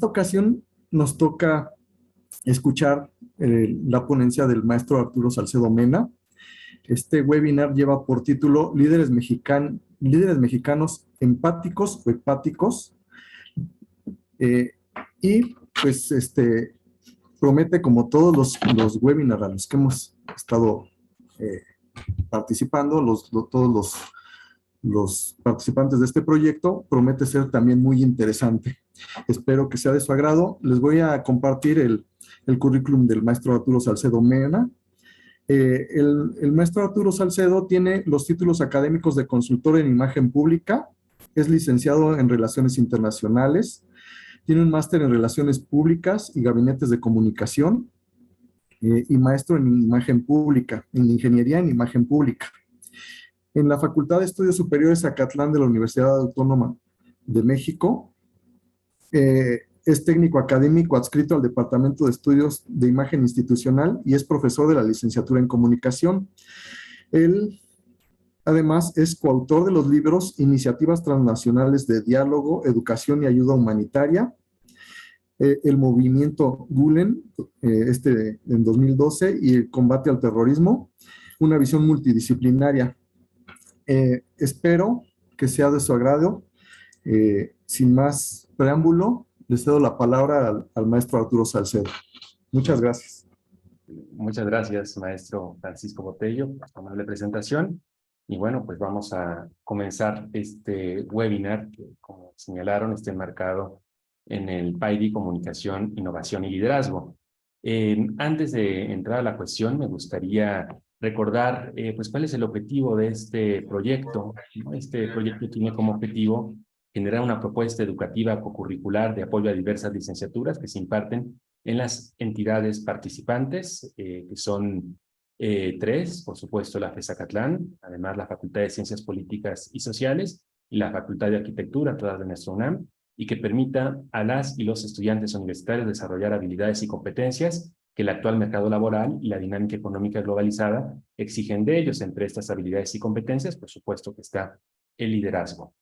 esta ocasión nos toca escuchar la ponencia del maestro Arturo Salcedo Mena. Este webinar lleva por título Líderes mexicanos empáticos o hepáticos. Y pues promete, como todos los webinars a los que hemos estado participando, todos los participantes de este proyecto, promete ser también muy interesante. Espero que sea de su agrado. Les voy a compartir el currículum del maestro Arturo Salcedo Mena. El maestro Arturo Salcedo tiene los títulos académicos de consultor en imagen pública, es licenciado en Relaciones Internacionales, tiene un máster en Relaciones Públicas y Gabinetes de Comunicación, y maestro en Imagen Pública, en Ingeniería en Imagen Pública. En la Facultad de Estudios Superiores Acatlán de la Universidad Autónoma de México, es técnico académico adscrito al Departamento de Estudios de Imagen Institucional y es profesor de la licenciatura en Comunicación. Él, además, es coautor de los libros Iniciativas Transnacionales de Diálogo, Educación y Ayuda Humanitaria, el movimiento Gulen, en 2012, y el combate al terrorismo, una visión multidisciplinaria. Espero que sea de su agrado. Sin más preámbulo, le cedo la palabra al maestro Arturo Salcedo. Muchas gracias. Muchas gracias, maestro Francisco Botello, por su amable presentación. Y bueno, pues vamos a comenzar este webinar que, como señalaron, está enmarcado en el PAIDI Comunicación, Innovación y Liderazgo. Antes de entrar a la cuestión, me gustaría recordar pues cuál es el objetivo de este proyecto, ¿no? Este proyecto tiene como objetivo generar una propuesta educativa cocurricular de apoyo a diversas licenciaturas que se imparten en las entidades participantes, que son tres, por supuesto, la FES Acatlán, además la Facultad de Ciencias Políticas y Sociales y la Facultad de Arquitectura, todas de nuestra UNAM, y que permita a las y los estudiantes universitarios desarrollar habilidades y competencias que el actual mercado laboral y la dinámica económica globalizada exigen de ellos. Entre estas habilidades y competencias, por supuesto que está el liderazgo.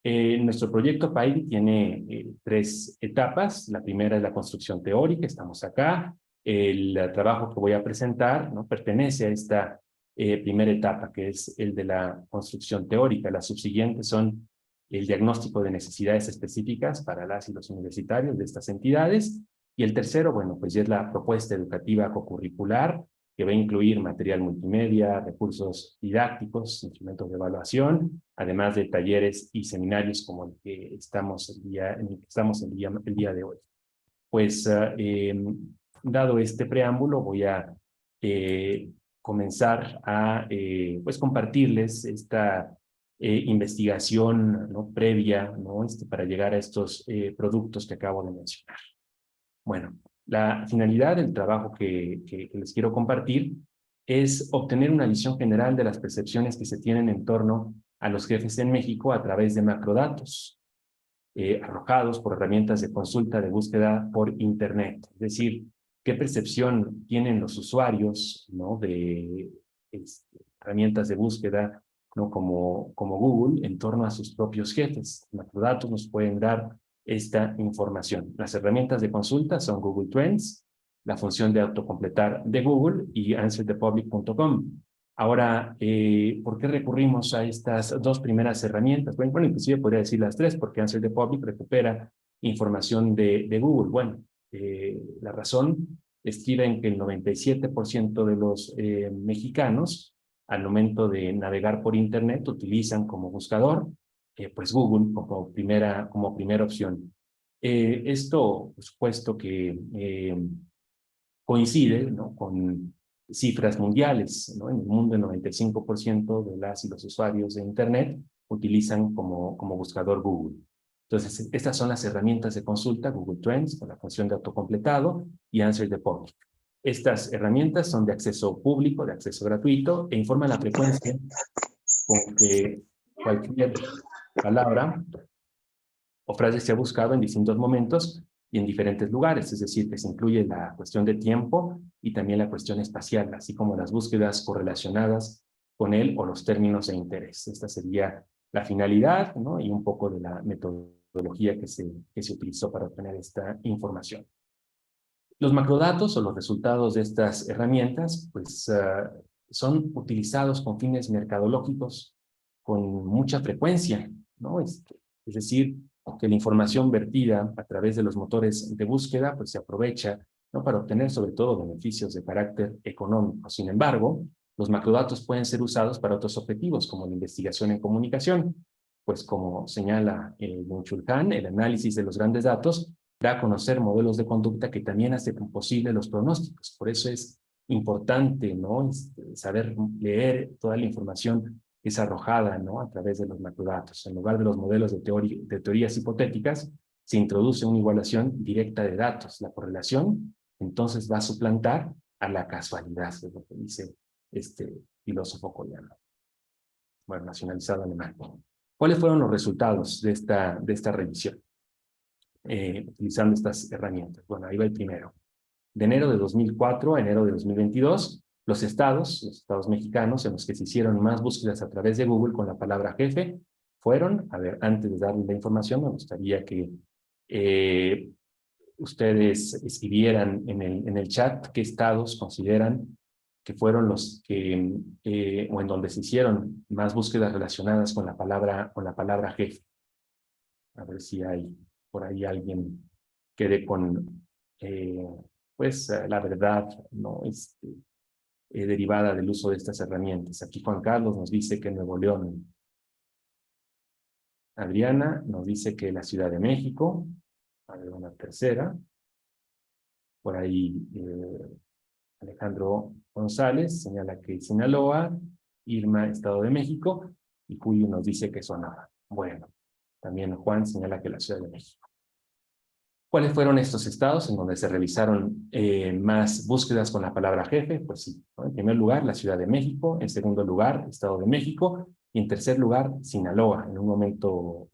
Nuestro proyecto PAIDI tiene tres etapas. La primera es la construcción teórica, estamos acá. El trabajo que voy a presentar, ¿no?, pertenece a esta primera etapa, que es el de la construcción teórica. Las subsiguientes son el diagnóstico de necesidades específicas para las y los universitarios de estas entidades. Y el tercero, bueno, pues ya es la propuesta educativa cocurricular, que va a incluir material multimedia, recursos didácticos, instrumentos de evaluación, además de talleres y seminarios como el que estamos el día de hoy. Pues, dado este preámbulo, voy a comenzar a pues compartirles esta investigación, ¿no?, previa, ¿no?, para llegar a estos productos que acabo de mencionar. Bueno, la finalidad del trabajo que les quiero compartir es obtener una visión general de las percepciones que se tienen en torno a los jefes en México a través de macrodatos arrojados por herramientas de consulta de búsqueda por Internet. Es decir, qué percepción tienen los usuarios, ¿no?, de herramientas de búsqueda, ¿no?, como Google, en torno a sus propios jefes. Macrodatos nos pueden dar esta información. Las herramientas de consulta son Google Trends, la función de autocompletar de Google y answerthepublic.com. Ahora, ¿por qué recurrimos a estas dos primeras herramientas? Bueno, inclusive podría decir las tres, porque Answer the Public recupera información de Google. Bueno, la razón estriba en que el 97% de los mexicanos, al momento de navegar por Internet, utilizan como buscador pues Google como primera opción. Esto, por supuesto, que coincide, ¿no?, con cifras mundiales, ¿no? En el mundo, el 95% de las y los usuarios de Internet utilizan como buscador Google. Entonces, estas son las herramientas de consulta: Google Trends, con la función de autocompletado, y Answer the Public. Estas herramientas son de acceso público, de acceso gratuito, e informan la frecuencia con que cualquier palabra o frase se ha buscado en distintos momentos y en diferentes lugares. Es decir, que se incluye la cuestión de tiempo y también la cuestión espacial, así como las búsquedas correlacionadas con él o los términos de interés. Esta sería la finalidad, ¿no?, y un poco de la metodología. metodología que se utilizó para obtener esta información. Los macrodatos o los resultados de estas herramientas pues, son utilizados con fines mercadológicos con mucha frecuencia, ¿no? Es decir, que la información vertida a través de los motores de búsqueda pues, se aprovecha, ¿no? Para obtener sobre todo beneficios de carácter económico. Sin embargo, los macrodatos pueden ser usados para otros objetivos, como la investigación en comunicación, pues como señala Byung-Chul Han, el análisis de los grandes datos da a conocer modelos de conducta que también hacen posible los pronósticos. Por eso es importante, ¿no? Saber leer toda la información que es arrojada, ¿no? A través de los macrodatos. En lugar de los modelos de teorías hipotéticas, se introduce una igualación directa de datos. La correlación, entonces, va a suplantar a la casualidad, es lo que dice este filósofo coreano, bueno, nacionalizado alemán. ¿Cuáles fueron los resultados de esta revisión? Utilizando estas herramientas. Bueno, ahí va el primero. De enero de 2004 a enero de 2022, los estados mexicanos en los que se hicieron más búsquedas a través de Google con la palabra jefe fueron, a ver, antes de darles la información, me gustaría que ustedes escribieran en el chat qué estados consideran que fueron los que, o en donde se hicieron más búsquedas relacionadas con la palabra jefe. A ver si hay por ahí alguien quede con, pues, la verdad, ¿no? Derivada del uso de estas herramientas. Aquí Juan Carlos nos dice que Nuevo León. Adriana nos dice que la Ciudad de México. A ver, una tercera. Por ahí Alejandro González señala que Sinaloa, Irma, Estado de México, y Julio nos dice que Sonora. Bueno, también Juan señala que la Ciudad de México. ¿Cuáles fueron estos estados en donde se realizaron más búsquedas con la palabra jefe? Pues sí, ¿no? En primer lugar, la Ciudad de México. En segundo lugar, Estado de México. Y en tercer lugar, Sinaloa. En un momento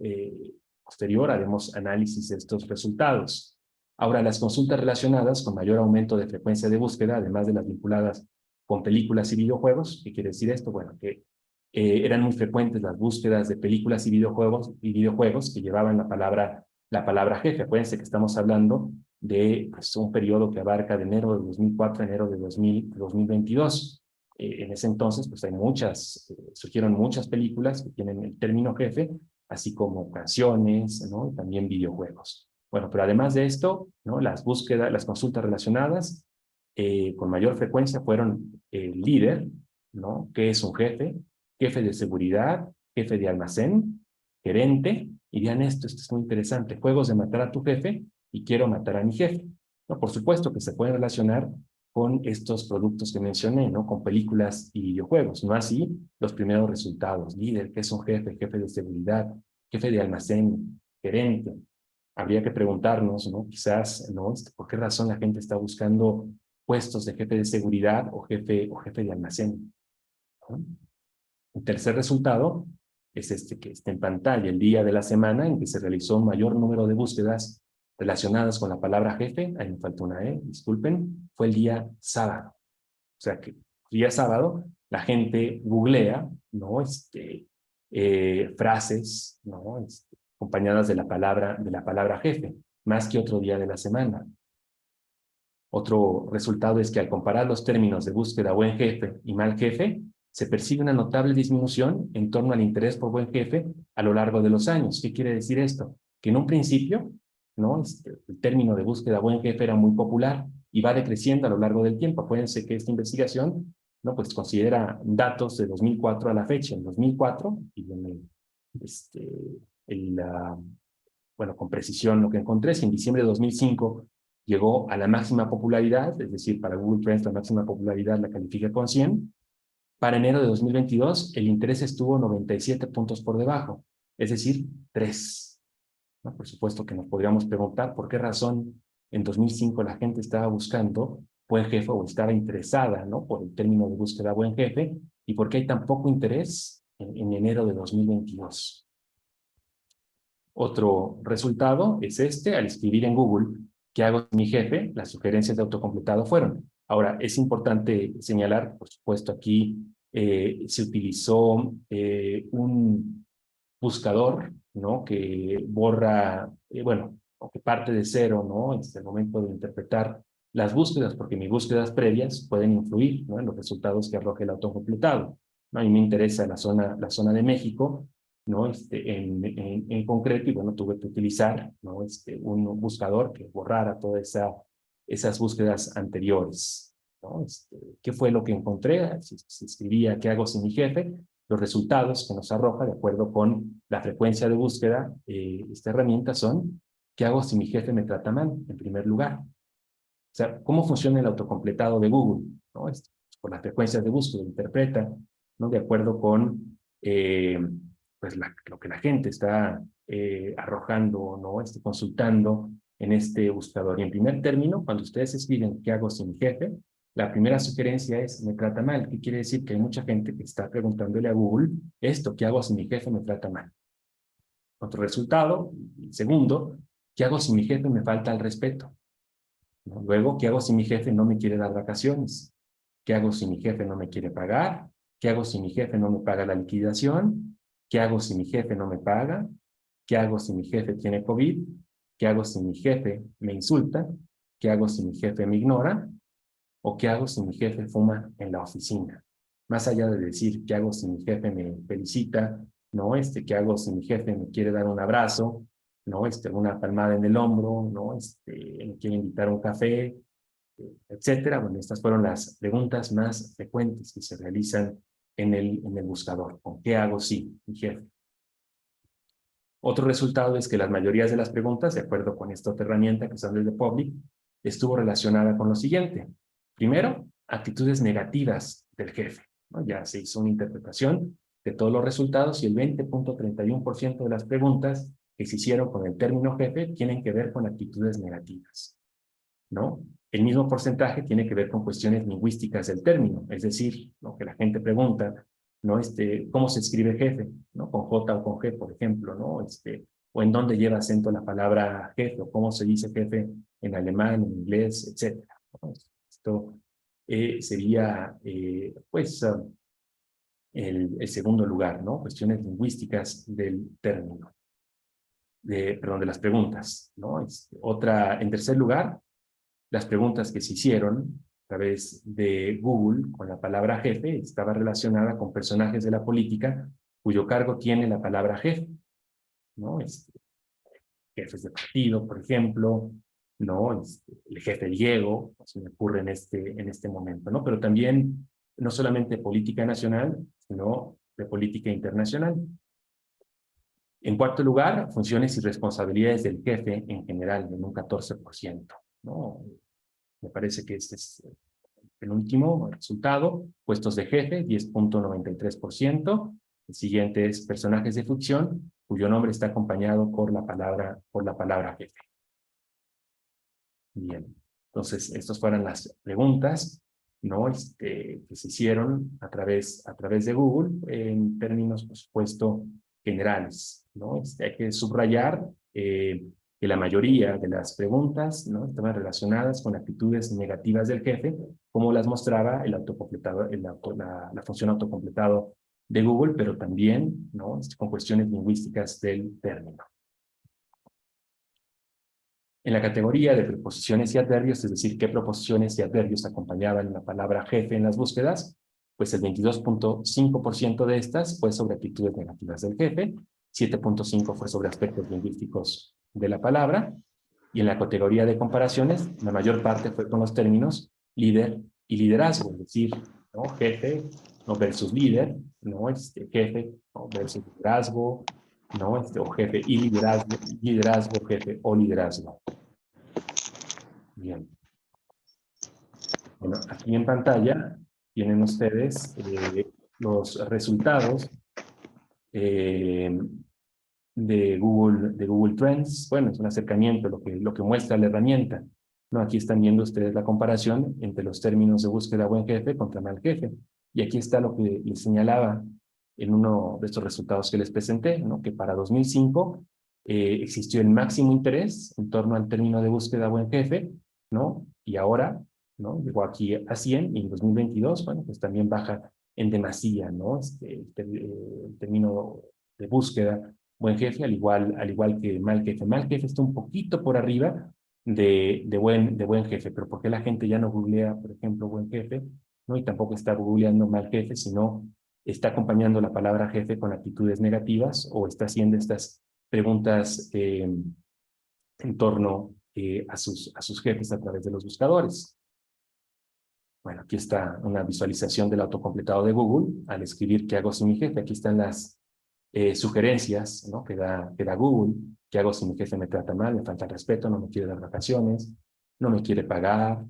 posterior haremos análisis de estos resultados. Ahora, las consultas relacionadas con mayor aumento de frecuencia de búsqueda, además de las vinculadas con películas y videojuegos. ¿Qué quiere decir esto? Bueno, que eran muy frecuentes las búsquedas de películas y videojuegos que llevaban la palabra jefe. Acuérdense que estamos hablando de pues, un periodo que abarca de enero de 2004 a enero de 2022. En ese entonces, pues surgieron muchas películas que tienen el término jefe, así como canciones, ¿no? Y también videojuegos. Bueno, pero además de esto, ¿no? Las consultas relacionadas con mayor frecuencia fueron el líder, ¿no? ¿Qué es un jefe? Jefe de seguridad, jefe de almacén, gerente. Y vean esto es muy interesante, juegos de matar a tu jefe y quiero matar a mi jefe. ¿No? Por supuesto que se pueden relacionar con estos productos que mencioné, ¿no? Con películas y videojuegos, no así los primeros resultados. Líder, ¿qué es un jefe? Jefe de seguridad, jefe de almacén, gerente. Habría que preguntarnos, ¿no? Quizás, ¿no? ¿Por qué razón la gente está buscando puestos de jefe de seguridad o jefe de almacén? ¿No? El tercer resultado es este que está en pantalla, el día de la semana en que se realizó un mayor número de búsquedas relacionadas con la palabra jefe. Ahí me falta una E, disculpen, fue el día sábado. O sea que el día sábado la gente googlea, ¿no? Frases, ¿no? Acompañadas de la palabra jefe, más que otro día de la semana. Otro resultado es que al comparar los términos de búsqueda buen jefe y mal jefe, se percibe una notable disminución en torno al interés por buen jefe a lo largo de los años. ¿Qué quiere decir esto? Que en un principio, ¿no? El término de búsqueda buen jefe era muy popular y va decreciendo a lo largo del tiempo. Acuérdense que esta investigación, ¿no? Pues considera datos de 2004 a la fecha. En 2004, y bueno, con precisión lo que encontré es que en diciembre de 2005 llegó a la máxima popularidad, es decir, para Google Trends la máxima popularidad la califica con 100. Para enero de 2022, el interés estuvo 97 puntos por debajo, es decir, 3. ¿No? Por supuesto que nos podríamos preguntar por qué razón en 2005 la gente estaba buscando buen jefe o estaba interesada, ¿no? Por el término de búsqueda buen jefe, y por qué hay tan poco interés en enero de 2022. Otro resultado es al escribir en Google ¿qué hago con mi jefe? Las sugerencias de autocompletado fueron. Ahora, es importante señalar, por supuesto, aquí se utilizó un buscador, ¿no? Que borra, bueno, o que parte de cero, ¿no? En el momento de interpretar las búsquedas, porque mis búsquedas previas pueden influir, ¿no? En los resultados que arroje el autocompletado, ¿no? A mí me interesa la zona de México, ¿no? En concreto, y bueno, tuve que utilizar, ¿no? Un buscador que borrara todas esas búsquedas anteriores, ¿no? ¿Qué fue lo que encontré? Si escribía ¿qué hago sin mi jefe? Los resultados que nos arroja, de acuerdo con la frecuencia de búsqueda, esta herramienta son ¿qué hago si mi jefe me trata mal? En primer lugar. O sea, ¿cómo funciona el autocompletado de Google? ¿No? Por las frecuencias de búsqueda, interpreta, ¿no? De acuerdo con pues lo que la gente está arrojando, ¿no? Consultando en este buscador. Y en primer término, cuando ustedes escriben ¿qué hago sin mi jefe? La primera sugerencia es me trata mal. ¿Qué quiere decir? Que hay mucha gente que está preguntándole a Google esto, ¿qué hago si mi jefe me trata mal? Otro resultado, segundo, ¿qué hago si mi jefe me falta al respeto? ¿No? Luego, ¿qué hago si mi jefe no me quiere dar vacaciones? ¿Qué hago si mi jefe no me quiere pagar? ¿Qué hago si mi jefe no me paga la liquidación? ¿Qué hago si mi jefe no me paga? ¿Qué hago si mi jefe tiene COVID? ¿Qué hago si mi jefe me insulta? ¿Qué hago si mi jefe me ignora? ¿O qué hago si mi jefe fuma en la oficina? Más allá de decir, ¿qué hago si mi jefe me felicita? ¿No? ¿Qué hago si mi jefe me quiere dar un abrazo? ¿No? Una palmada en el hombro, ¿no? Me quiere invitar a un café, etcétera. Bueno, estas fueron las preguntas más frecuentes que se realizan en el buscador. ¿Con qué hago si mi jefe? Otro resultado es que las mayorías de las preguntas, de acuerdo con esta otra herramienta que sale de Public, estuvo relacionada con lo siguiente. Primero, actitudes negativas del jefe, ¿no? Ya se hizo una interpretación de todos los resultados y el 20.31% de las preguntas que se hicieron con el término jefe tienen que ver con actitudes negativas, ¿no? El mismo porcentaje tiene que ver con cuestiones lingüísticas del término, es decir, lo que la gente pregunta, ¿no? ¿Cómo se escribe jefe? ¿No? Con J o con G, por ejemplo, ¿no? O en dónde lleva acento la palabra jefe, o cómo se dice jefe en alemán, en inglés, etcétera, ¿no? Esto sería, pues, el segundo lugar, ¿no? Cuestiones lingüísticas del término, perdón, de las preguntas, ¿no? En tercer lugar, las preguntas que se hicieron a través de Google con la palabra jefe estaba relacionada con personajes de la política cuyo cargo tiene la palabra jefe, ¿no? Jefes de partido, por ejemplo, ¿no? El jefe Diego, se me ocurre en este momento, ¿no? Pero también, no solamente política nacional, sino de política internacional. En cuarto lugar, funciones y responsabilidades del jefe en general, en un 14%, ¿no? Me parece que este es el último resultado. Puestos de jefe, 10.93%. El siguiente es personajes de ficción, cuyo nombre está acompañado por la palabra jefe. Bien. Entonces, estas fueron las preguntas, ¿no? Que se hicieron a través de Google en términos, por supuesto, generales, ¿no? Hay que subrayar que la mayoría de las preguntas, ¿no? Estaban relacionadas con actitudes negativas del jefe, como las mostraba el autocompletado, la función autocompletado de Google, pero también, ¿no? Con cuestiones lingüísticas del término. En la categoría de preposiciones y adverbios, es decir, qué preposiciones y adverbios acompañaban la palabra jefe en las búsquedas, pues el 22.5% de estas fue sobre actitudes negativas del jefe, 7.5% fue sobre aspectos lingüísticos de la palabra, y en la categoría de comparaciones, la mayor parte fue con los términos líder y liderazgo, es decir, ¿no? Jefe, ¿no? Versus líder, ¿no? Jefe, ¿no? Versus liderazgo, ¿no? O jefe y liderazgo, jefe o liderazgo. Bien. Bueno, aquí en pantalla tienen ustedes los resultados de Google Trends. Bueno, es un acercamiento lo que muestra la herramienta, ¿no? Aquí están viendo ustedes la comparación entre los términos de búsqueda buen jefe contra mal jefe. Y aquí está lo que les señalaba en uno de estos resultados que les presenté, ¿no? Que para 2005 existió el máximo interés en torno al término de búsqueda buen jefe, ¿no? Y ahora, ¿no? Llegó aquí a 100 y en 2022, bueno, pues también baja en demasía, ¿no? El término de búsqueda. Buen jefe, al igual que mal jefe. Mal jefe está un poquito por arriba de buen jefe, pero ¿por qué la gente ya no googlea, por ejemplo, buen jefe? ¿No? Y tampoco está googleando mal jefe, sino está acompañando la palabra jefe con actitudes negativas o está haciendo estas preguntas en torno a sus jefes a través de los buscadores. Bueno, aquí está una visualización del autocompletado de Google. Al escribir ¿qué hago sin mi jefe? Aquí están las sugerencias, ¿no? que da Google. ¿Qué hago si mi jefe me trata mal, me falta el respeto, no me quiere dar vacaciones, no me quiere pagar,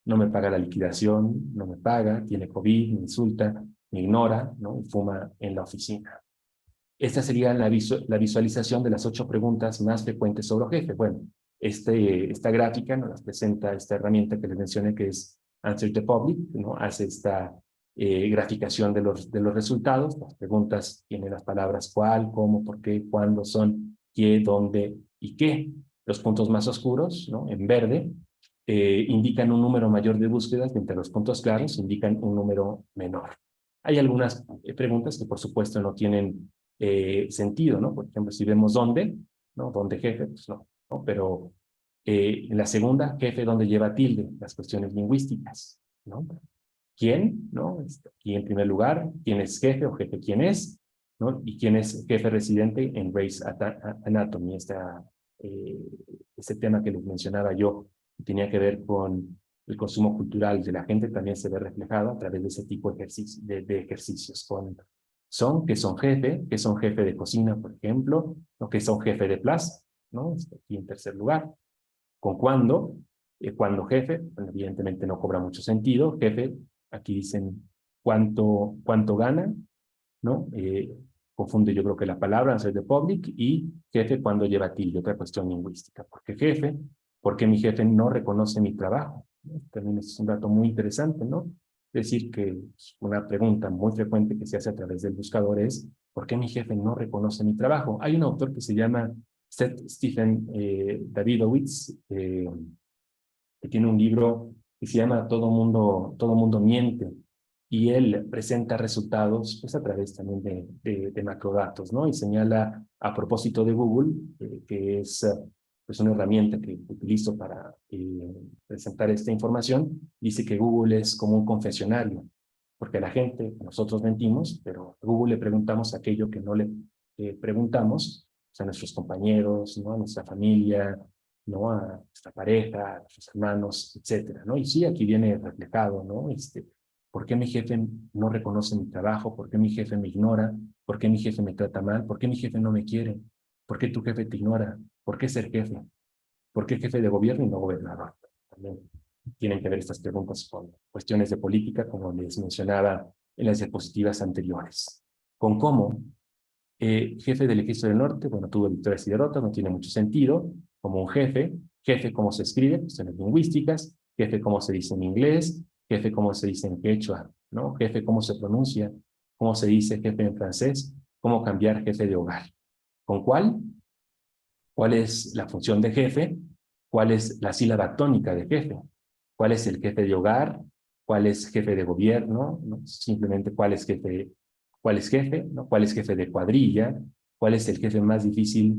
no me paga la liquidación, no me paga, tiene COVID, me insulta, me ignora, ¿no? Y fuma en la oficina? Esta sería la visualización de las 8 preguntas más frecuentes sobre jefe. Bueno, esta gráfica nos las presenta esta herramienta que les mencioné, que es Answer the Public, ¿no? Hace esta graficación de los resultados. Las preguntas tienen las palabras cuál, cómo, por qué, cuándo, son, qué, dónde y qué. Los puntos más oscuros, ¿no? En verde, indican un número mayor de búsquedas, mientras los puntos claros indican un número menor. Hay algunas preguntas que, por supuesto, no tienen sentido, ¿no? Por ejemplo, si vemos dónde, ¿no? ¿Dónde jefe? Pues no, ¿no? Pero en la segunda, jefe, ¿dónde lleva tilde? Las cuestiones lingüísticas, ¿no? ¿Quién? ¿No? Aquí en primer lugar, ¿quién es jefe o jefe quién es? ¿No? ¿Y quién es jefe residente en Grey's Anatomy? Este tema que les mencionaba yo, que tenía que ver con el consumo cultural de la gente, también se ve reflejado a través de ese tipo de ejercicios con que son jefe de cocina, por ejemplo, o que son jefe de plaza, ¿no? Aquí en tercer lugar. ¿Con cuándo? Cuando jefe, bueno, evidentemente no cobra mucho sentido. Jefe, aquí dicen cuánto gana, ¿no? Confunde yo creo que la palabra, answer the public, y jefe cuando lleva tilde, otra cuestión lingüística. ¿Por qué jefe? Porque mi jefe no reconoce mi trabajo, ¿no? También es un dato muy interesante, ¿no? Es decir, que una pregunta muy frecuente que se hace a través del buscador es ¿por qué mi jefe no reconoce mi trabajo? Hay un autor que se llama Stephen Davidowitz, que tiene un libro que se llama Todo mundo miente, y él presenta resultados pues, a través también de macrodatos, ¿no? Y señala, a propósito de Google, que es pues una herramienta que utilizo para presentar esta información, dice que Google es como un confesionario, porque la gente, nosotros mentimos, pero a Google le preguntamos aquello que no le preguntamos, o sea, a nuestros compañeros, ¿no? A nuestra familia, ¿no? A nuestra pareja, a nuestros hermanos, etcétera, ¿no? Y sí, aquí viene reflejado, ¿no? ¿Por qué mi jefe no reconoce mi trabajo? ¿Por qué mi jefe me ignora? ¿Por qué mi jefe me trata mal? ¿Por qué mi jefe no me quiere? ¿Por qué tu jefe te ignora? ¿Por qué ser jefe? ¿Por qué jefe de gobierno y no gobernador? También tienen que ver estas preguntas con cuestiones de política, como les mencionaba en las diapositivas anteriores. Con cómo jefe del Ejército del Norte, bueno, tuvo victorias y derrotas, no tiene mucho sentido, como un jefe cómo se escribe, cuestiones lingüísticas, jefe cómo se dice en inglés, jefe cómo se dice en quechua, ¿no? Jefe cómo se pronuncia, cómo se dice jefe en francés, cómo cambiar jefe de hogar. ¿Con cuál? ¿Cuál es la función de jefe? ¿Cuál es la sílaba tónica de jefe? ¿Cuál es el jefe de hogar? ¿Cuál es jefe de gobierno? ¿No? Simplemente cuál es jefe, ¿no? ¿Cuál es jefe de cuadrilla? ¿Cuál es el jefe más difícil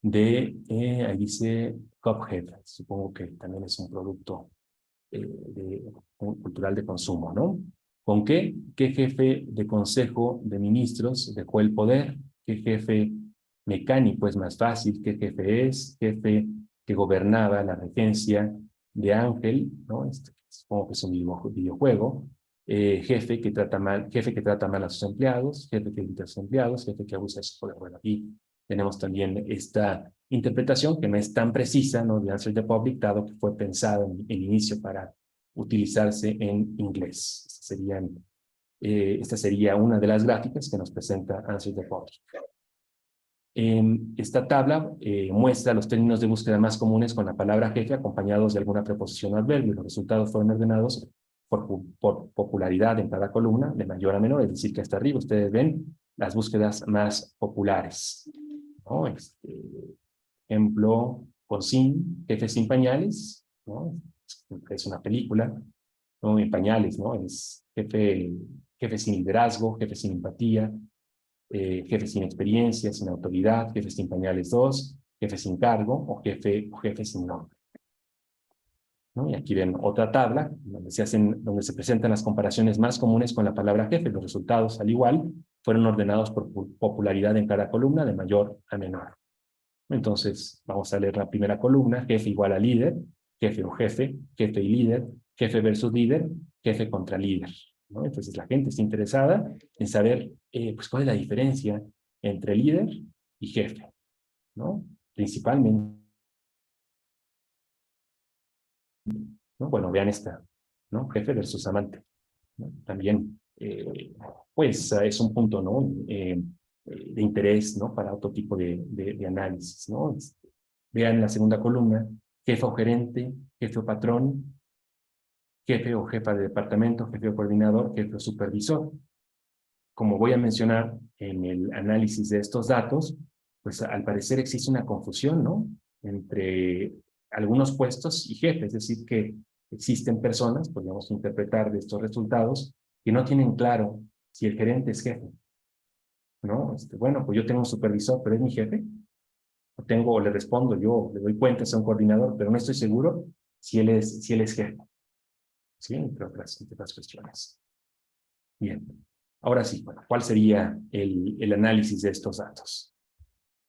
ahí dice Cuphead, supongo que también es un producto cultural de consumo, ¿no? ¿Con qué? ¿Qué jefe de consejo de ministros dejó el poder? ¿Qué jefe mecánico es más fácil? ¿Qué jefe es? Jefe que gobernaba la regencia de Ángel, ¿no? Supongo que es un videojuego. Jefe que trata mal a sus empleados, jefe que grita a sus empleados, jefe que abusa de su poder. Bueno, aquí tenemos también esta interpretación que no es tan precisa, ¿no? De Answer the Public, dado que fue pensado en inicio para utilizarse en inglés. Esta sería una de las gráficas que nos presenta Answer the Public. Esta tabla muestra los términos de búsqueda más comunes con la palabra jefe acompañados de alguna preposición o adverbio. Los resultados fueron ordenados por popularidad en cada columna, de mayor a menor, es decir, que hasta arriba ustedes ven las búsquedas más populares, ¿no? Ejemplo, por sin, jefe sin pañales, ¿no? Es una película, ¿no? En pañales, ¿no? Es jefe sin liderazgo, jefe sin empatía, jefe sin experiencia, sin autoridad, jefe sin pañales 2, jefe sin cargo o jefe sin nombre, ¿no? Y aquí ven otra tabla donde se presentan las comparaciones más comunes con la palabra jefe. Los resultados, al igual, fueron ordenados por popularidad en cada columna, de mayor a menor. Entonces, vamos a leer la primera columna: jefe igual a líder, jefe o jefe, jefe y líder, jefe versus líder, jefe contra líder, ¿no? Entonces, la gente está interesada en saber pues, cuál es la diferencia entre líder y jefe, ¿no? Principalmente, ¿no? Bueno, vean esta, ¿no? Jefe versus amante, ¿no? También, pues, es un punto, ¿no? De interés, ¿no? Para otro tipo de análisis, ¿no? Vean la segunda columna: jefe o gerente, jefe o patrón, jefe o jefa de departamento, jefe o coordinador, jefe o supervisor. Como voy a mencionar en el análisis de estos datos, pues al parecer existe una confusión, ¿no? Entre algunos puestos y jefes, es decir, que existen personas, podríamos interpretar de estos resultados, que no tienen claro si el gerente es jefe, ¿no? Bueno, pues yo tengo un supervisor, pero ¿es mi jefe? O le respondo, yo le doy cuentas a un coordinador, pero no estoy seguro si él es jefe, ¿sí? Entre otras cuestiones. Bien, ahora sí, bueno, ¿cuál sería el análisis de estos datos?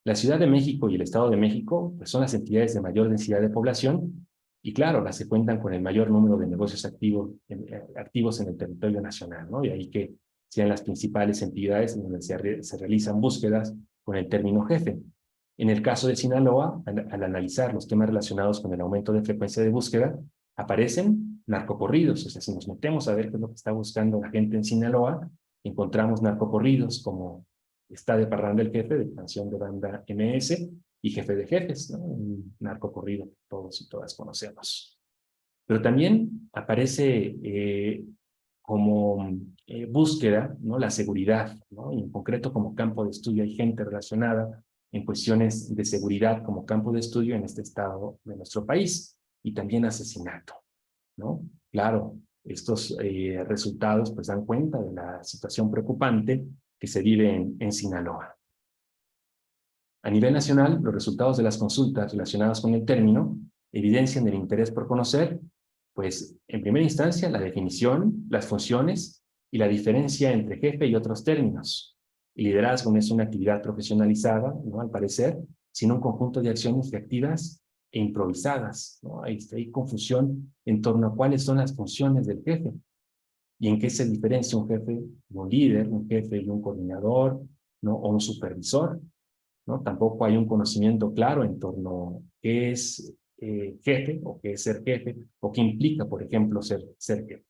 La Ciudad de México y el Estado de México pues, son las entidades de mayor densidad de población y, claro, las que cuentan con el mayor número de negocios activos en el territorio nacional, ¿no? Y ahí que sean las principales entidades en donde se realizan búsquedas con el término jefe. En el caso de Sinaloa, al analizar los temas relacionados con el aumento de frecuencia de búsqueda, aparecen narcocorridos. O sea, si nos metemos a ver qué es lo que está buscando la gente en Sinaloa, encontramos narcocorridos como Está de Parranda el Jefe, de Canción de Banda MS, y Jefe de Jefes, ¿no? Un narcocorrido que todos y todas conocemos. Pero también aparece como búsqueda, ¿no? La seguridad, ¿no? Y en concreto como campo de estudio hay gente relacionada en cuestiones de seguridad como campo de estudio en este estado de nuestro país, y también asesinato, ¿no? Claro, estos resultados pues dan cuenta de la situación preocupante que se vive en Sinaloa. A nivel nacional, los resultados de las consultas relacionadas con el término evidencian el interés por conocer, pues, en primera instancia, la definición, las funciones y la diferencia entre jefe y otros términos. El liderazgo no es una actividad profesionalizada, ¿no? Al parecer, sino un conjunto de acciones reactivas e improvisadas, ¿no? Hay confusión en torno a cuáles son las funciones del jefe y en qué se diferencia un jefe de un líder, un jefe y un coordinador, ¿no? O un supervisor, ¿no? Tampoco hay un conocimiento claro en torno a qué es jefe o qué es ser jefe o qué implica, por ejemplo, ser jefe.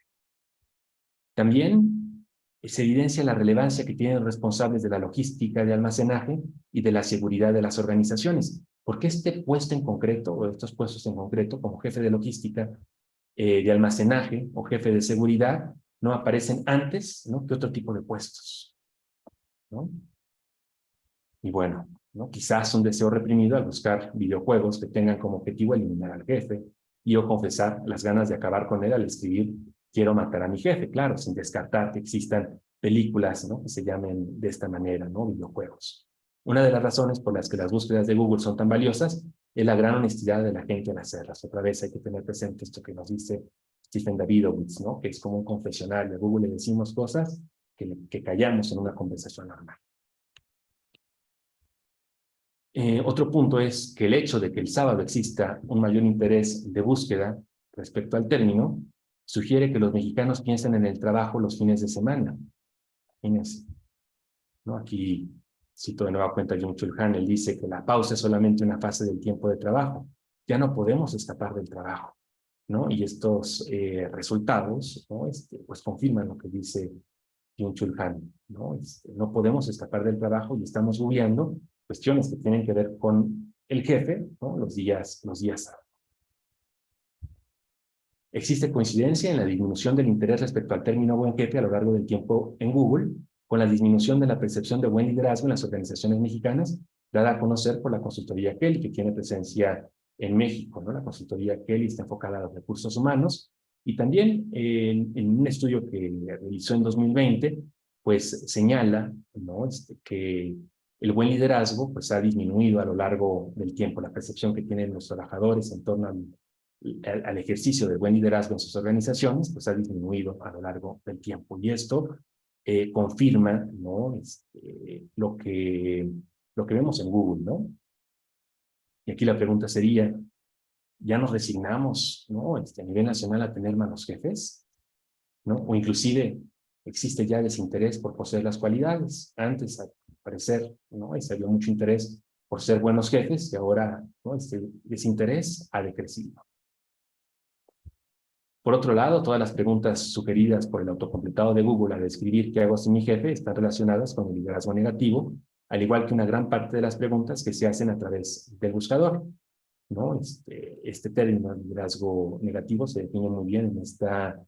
También se evidencia la relevancia que tienen los responsables de la logística de almacenaje y de la seguridad de las organizaciones. ¿Por qué este puesto en concreto, o estos puestos en concreto, como jefe de logística, de almacenaje o jefe de seguridad, no aparecen antes, ¿no? que otro tipo de puestos, ¿no? Y bueno, ¿no? Quizás un deseo reprimido al buscar videojuegos que tengan como objetivo eliminar al jefe y o confesar las ganas de acabar con él al escribir quiero matar a mi jefe, claro, sin descartar que existan películas, ¿no? que se llamen de esta manera, ¿no? videojuegos. Una de las razones por las que las búsquedas de Google son tan valiosas es la gran honestidad de la gente al hacerlas. Otra vez hay que tener presente esto que nos dice Stephen Davidowitz, ¿no? que es como un confesionario. A Google le decimos cosas que callamos en una conversación normal. Otro punto es que el hecho de que el sábado exista un mayor interés de búsqueda respecto al término sugiere que los mexicanos piensan en el trabajo los fines de semana. Fíjense, ¿no? Aquí cito de nueva cuenta a Byung-Chul Han. Él dice que la pausa es solamente una fase del tiempo de trabajo. Ya no podemos escapar del trabajo, ¿no? Y estos resultados, ¿no? pues confirman lo que dice Byung-Chul Han, ¿no? No podemos escapar del trabajo y estamos googleando cuestiones que tienen que ver con el jefe, ¿no? los días sábados. Existe coincidencia en la disminución del interés respecto al término buen jefe a lo largo del tiempo en Google, con la disminución de la percepción de buen liderazgo en las organizaciones mexicanas, dada a conocer por la consultoría Kelly, que tiene presencia en México, ¿no? La consultoría Kelly está enfocada a los recursos humanos, y también en un estudio que realizó en 2020, pues señala, ¿no? Que el buen liderazgo pues ha disminuido a lo largo del tiempo. La percepción que tienen los trabajadores en torno al ejercicio del buen liderazgo en sus organizaciones pues ha disminuido a lo largo del tiempo. Y esto confirma, ¿no? Lo que vemos en Google, ¿no? Y aquí la pregunta sería, ¿ya nos resignamos, ¿no? A nivel nacional a tener malos jefes, ¿no? O inclusive existe ya desinterés por poseer las cualidades. Antes, al parecer, ¿no? Se había mucho interés por ser buenos jefes y ahora, ¿no? Este desinterés ha decrecido. Por otro lado, todas las preguntas sugeridas por el autocompletado de Google al describir qué hago sin mi jefe están relacionadas con el liderazgo negativo, al igual que una gran parte de las preguntas que se hacen a través del buscador, ¿no? Este término, liderazgo negativo, se define muy bien en esta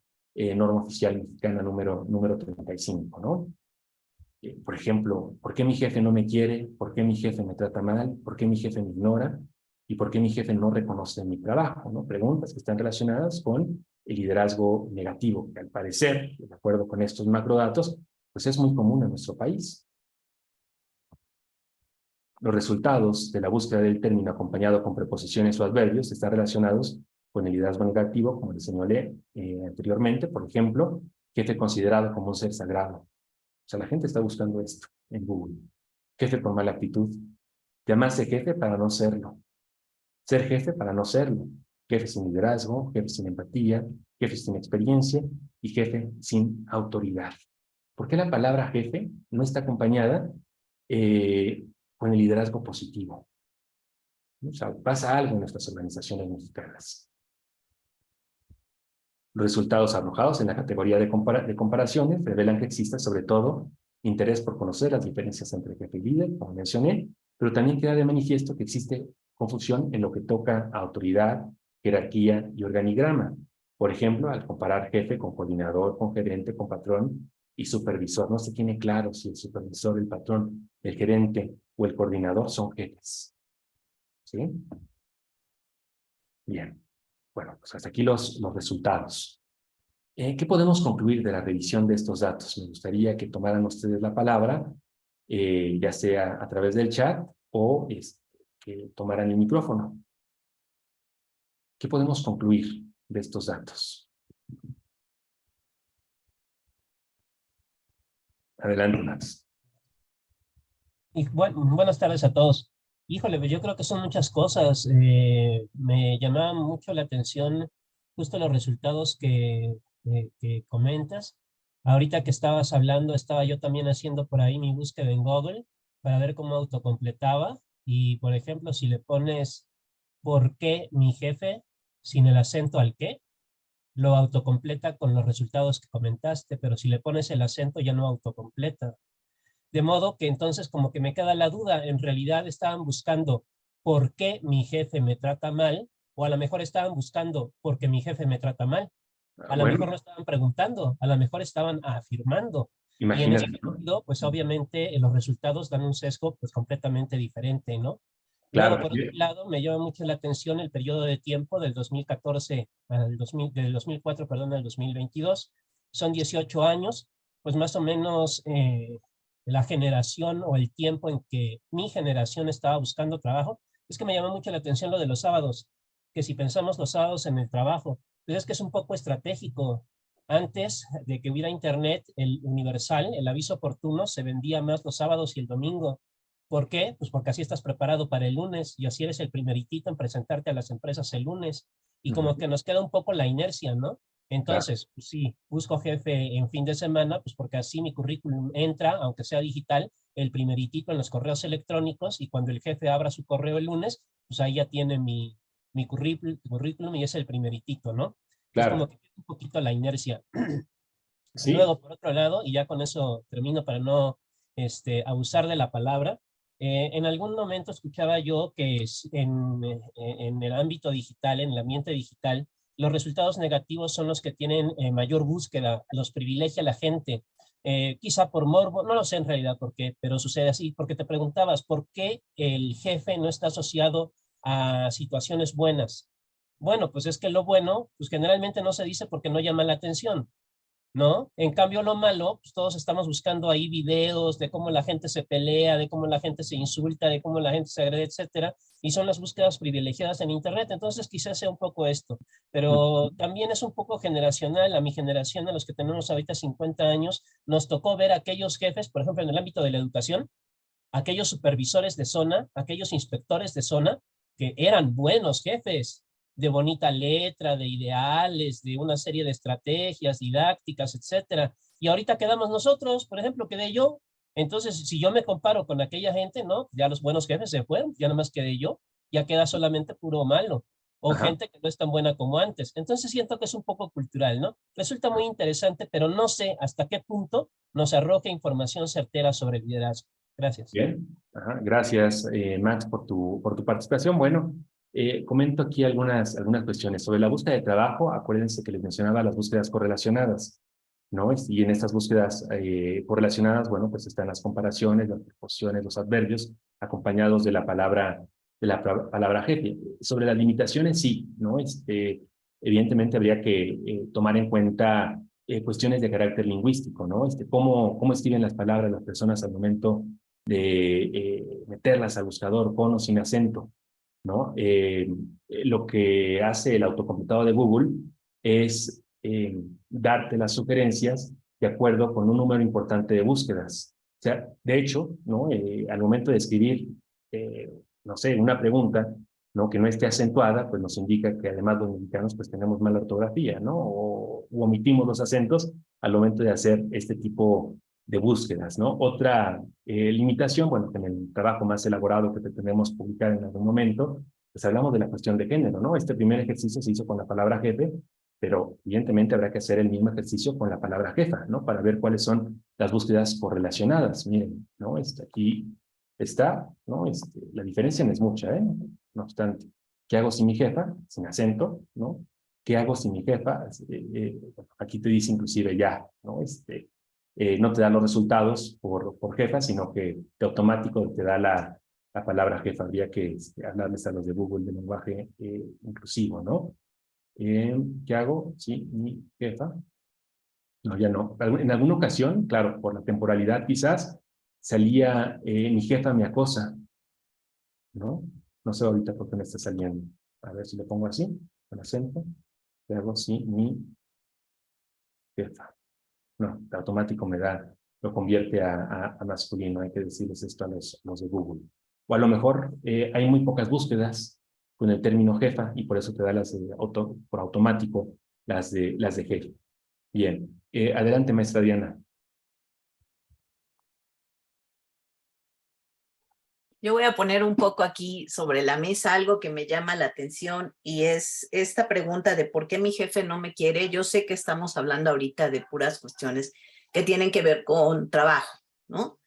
norma oficial mexicana número 35, ¿no? Por ejemplo, ¿por qué mi jefe no me quiere? ¿Por qué mi jefe me trata mal? ¿Por qué mi jefe me ignora? ¿Y por qué mi jefe no reconoce mi trabajo? ¿No? Preguntas que están relacionadas con el liderazgo negativo, que al parecer, de acuerdo con estos macrodatos, pues es muy común en nuestro país. Los resultados de la búsqueda del término acompañado con preposiciones o adverbios están relacionados con el liderazgo negativo, como les señalé anteriormente. Por ejemplo, jefe considerado como un ser sagrado. O sea, la gente está buscando esto en Google. Jefe con mala actitud. Llamarse jefe para no serlo. Ser jefe para no serlo. Jefe sin liderazgo, jefe sin empatía, jefe sin experiencia y jefe sin autoridad. ¿Por qué la palabra jefe no está acompañada con el liderazgo positivo? O sea, pasa algo en nuestras organizaciones mexicanas. Los resultados arrojados en la categoría de comparaciones revelan que existe sobre todo interés por conocer las diferencias entre jefe y líder, como mencioné, pero también queda de manifiesto que existe confusión en lo que toca a autoridad, jerarquía y organigrama. Por ejemplo, al comparar jefe con coordinador, con gerente, con patrón y supervisor, no se tiene claro si el supervisor, el patrón, el gerente o el coordinador son jefes. ¿Sí? Bien. Bueno, pues hasta aquí los resultados. ¿Qué podemos concluir de la revisión de estos datos? Me gustaría que tomaran ustedes la palabra, ya sea a través del chat o que tomaran el micrófono. ¿Qué podemos concluir de estos datos? Adelante, Max. Y buenas tardes a todos. Híjole, pues yo creo que son muchas cosas. Me llamaba mucho la atención justo los resultados que comentas. Ahorita que estabas hablando, estaba yo también haciendo por ahí mi búsqueda en Google para ver cómo autocompletaba. Y, por ejemplo, si le pones ¿por qué mi jefe? Sin el acento al qué, lo autocompleta con los resultados que comentaste, pero si le pones el acento ya no autocompleta. De modo que entonces como que me queda la duda, en realidad estaban buscando por qué mi jefe me trata mal, o a lo mejor estaban buscando por qué mi jefe me trata mal. A lo mejor no estaban preguntando, a lo mejor estaban afirmando. Y en ese Imagínate, ¿no? sentido, pues obviamente los resultados dan un sesgo pues completamente diferente, ¿no? Luego, Claro. por otro lado, me llama mucho la atención el periodo de tiempo del 2014 del 2004, perdón, al 2022. Son 18 años, pues más o menos la generación o el tiempo en que mi generación estaba buscando trabajo. Es que me llama mucho la atención lo de los sábados, que si pensamos los sábados en el trabajo, pues es que es un poco estratégico. Antes de que hubiera internet, el universal, el aviso oportuno, se vendía más los sábados y el domingo. ¿Por qué? Pues porque así estás preparado para el lunes y así eres el primeritito en presentarte a las empresas el lunes. Y como que nos queda un poco la inercia, ¿no? Entonces, pues sí, busco jefe en fin de semana, pues porque así mi currículum entra, aunque sea digital, el primeritito en los correos electrónicos y cuando el jefe abra su correo el lunes, pues ahí ya tiene mi currículum y es el primeritito, ¿no? Entonces, como que queda un poquito la inercia. Sí. Luego, por otro lado, y ya con eso termino para no abusar de la palabra, en algún momento escuchaba yo que en el ámbito digital, en el ambiente digital, los resultados negativos son los que tienen mayor búsqueda, los privilegia la gente, quizá por morbo, no lo sé en realidad por qué, pero sucede así, porque te preguntabas, ¿por qué el jefe no está asociado a situaciones buenas? Bueno, pues es que lo bueno, pues generalmente no se dice porque no llama la atención. ¿no? En cambio, lo malo, pues todos estamos buscando ahí videos de cómo la gente se pelea, de cómo la gente se insulta, de cómo la gente se agrede, etcétera, y son las búsquedas privilegiadas en Internet. Entonces, quizás sea un poco esto, pero también es un poco generacional. A mi generación, a los que tenemos ahorita 50 años, nos tocó ver a aquellos jefes, por ejemplo, en el ámbito de la educación, aquellos supervisores de zona, aquellos inspectores de zona, que eran buenos jefes, de bonita letra, de ideales, de una serie de estrategias didácticas, etcétera. Y ahorita quedamos nosotros, por ejemplo, quedé yo. Entonces, si yo me comparo con aquella gente, ¿no? Ya los buenos jefes se fueron, ya nomás quedé yo, ya queda solamente puro malo, o Ajá. gente que no es tan buena como antes. Entonces siento que es un poco cultural, ¿no? Resulta muy interesante, pero no sé hasta qué punto nos arroja información certera sobre el liderazgo. Gracias. Bien, ajá, gracias Max por tu participación. Bueno, comento aquí algunas cuestiones. Sobre la búsqueda de trabajo, acuérdense que les mencionaba las búsquedas correlacionadas, ¿no? Y en estas búsquedas correlacionadas, bueno, pues están las comparaciones, las proporciones, los adverbios, acompañados de la palabra jefe. Sobre las limitaciones, sí, ¿no? Evidentemente habría que tomar en cuenta cuestiones de carácter lingüístico, ¿no? Cómo escriben las palabras las personas al momento de meterlas al buscador con o sin acento, ¿no? Lo que hace el autocompletado de Google es darte las sugerencias de acuerdo con un número importante de búsquedas. O sea, de hecho, ¿no? Al momento de escribir, no sé, una pregunta, ¿no? Que no esté acentuada, pues nos indica que además los mexicanos pues tenemos mala ortografía, ¿no? O omitimos los acentos al momento de hacer este tipo de búsquedas, ¿no? Otra limitación, bueno, que en el trabajo más elaborado que pretendemos publicar en algún momento, pues hablamos de la cuestión de género, ¿no? Este primer ejercicio se hizo con la palabra jefe, pero evidentemente habrá que hacer el mismo ejercicio con la palabra jefa, ¿no? Para ver cuáles son las búsquedas correlacionadas. Miren, ¿no? Aquí está, ¿no? La diferencia no es mucha, ¿eh? No obstante, ¿qué hago sin mi jefa? Sin acento, ¿no? ¿Qué hago sin mi jefa? Aquí te dice inclusive ya, ¿no? No te da los resultados por jefa, sino que de automático te da la palabra jefa. Habría que hablarles a los de Google de lenguaje inclusivo, ¿no? ¿Qué hago? Sí, mi jefa. No, ya no. En alguna ocasión, claro, por la temporalidad quizás, salía mi jefa me acosa, ¿no? No sé ahorita por qué me está saliendo. A ver si le pongo así, con acento. ¿Qué hago? Sí, mi jefa. No, de automático lo convierte a masculino. Hay que decirles esto a los de Google. O a lo mejor hay muy pocas búsquedas con el término jefa y por eso te da por automático las de jefe. Bien, adelante, maestra Diana. Yo voy a poner un poco aquí sobre la mesa algo que me llama la atención y es esta pregunta de por qué mi jefe no me quiere. Yo sé que estamos hablando ahorita de puras cuestiones que tienen que ver con trabajo, ¿no?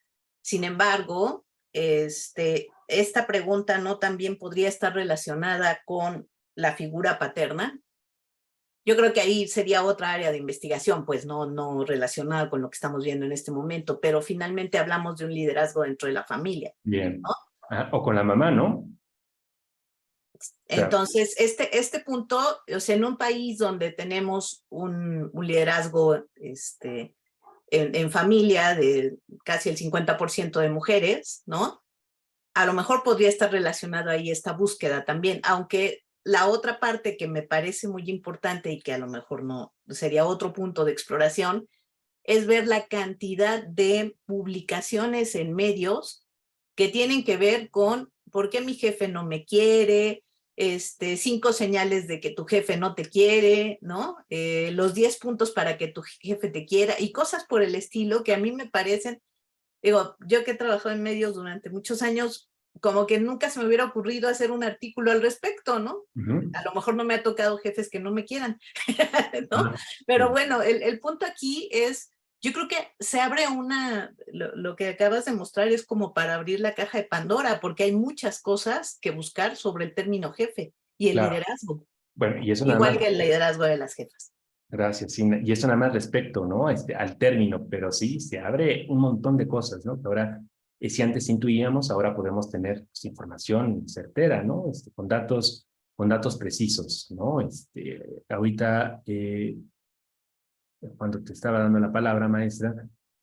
Sin embargo, esta pregunta no también podría estar relacionada con la figura paterna. Yo creo que ahí sería otra área de investigación, pues no relacionada con lo que estamos viendo en este momento, pero finalmente hablamos de un liderazgo dentro de la familia. Bien. ¿No? O con la mamá, ¿no? Entonces, este punto, o sea, en un país donde tenemos un liderazgo en familia de casi el 50% de mujeres, ¿no? A lo mejor podría estar relacionado ahí esta búsqueda también, aunque la otra parte que me parece muy importante y que a lo mejor no sería otro punto de exploración, es ver la cantidad de publicaciones en medios que tienen que ver con por qué mi jefe no me quiere, 5 señales de que tu jefe no te quiere, ¿no? Los 10 puntos para que tu jefe te quiera y cosas por el estilo que a mí me parecen, digo, yo que he trabajado en medios durante muchos años, como que nunca se me hubiera ocurrido hacer un artículo al respecto, ¿no? A lo mejor no me ha tocado jefes que no me quieran, ¿no? Pero bueno, el punto aquí es, yo creo que se abre lo que acabas de mostrar es como para abrir la caja de Pandora, porque hay muchas cosas que buscar sobre el término jefe y el liderazgo. Bueno, y eso nada igual más, que el liderazgo de las jefas. Gracias, sí, y eso nada más respecto, ¿no? Al término, pero sí, se abre un montón de cosas, ¿no? Que ahora, si antes intuíamos, ahora podemos tener pues, información certera, ¿no? Con datos precisos, ¿no? Ahorita cuando te estaba dando la palabra, maestra,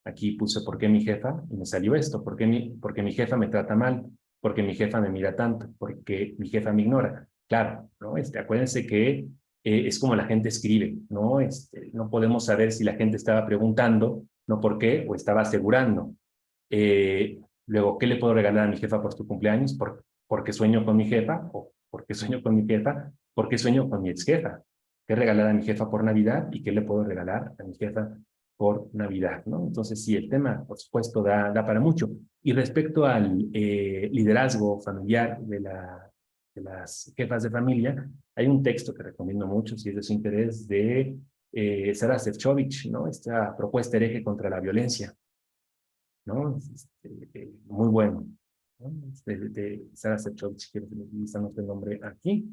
aquí puse ¿por qué mi jefa? Y me salió esto, porque mi jefa me trata mal, porque mi jefa me mira tanto, porque mi jefa me ignora. Claro, ¿no? Acuérdense que es como la gente escribe, ¿no? No podemos saber si la gente estaba preguntando, no por qué, o estaba asegurando. Luego, ¿qué le puedo regalar a mi jefa por su cumpleaños? Porque sueño con mi jefa, o porque sueño con mi jefa, porque sueño con mi ex jefa. ¿Qué regalar a mi jefa por Navidad? ¿Y qué le puedo regalar a mi jefa por Navidad? ¿No? Entonces, sí, el tema, por supuesto, da para mucho. Y respecto al liderazgo familiar de las jefas de familia, hay un texto que recomiendo mucho, si es de su interés, de Sara Sefcovic, ¿no? Esta propuesta hereje contra la violencia, ¿no? Muy bueno, ¿no? De Sara Sefcovic, que utilizamos el nombre aquí,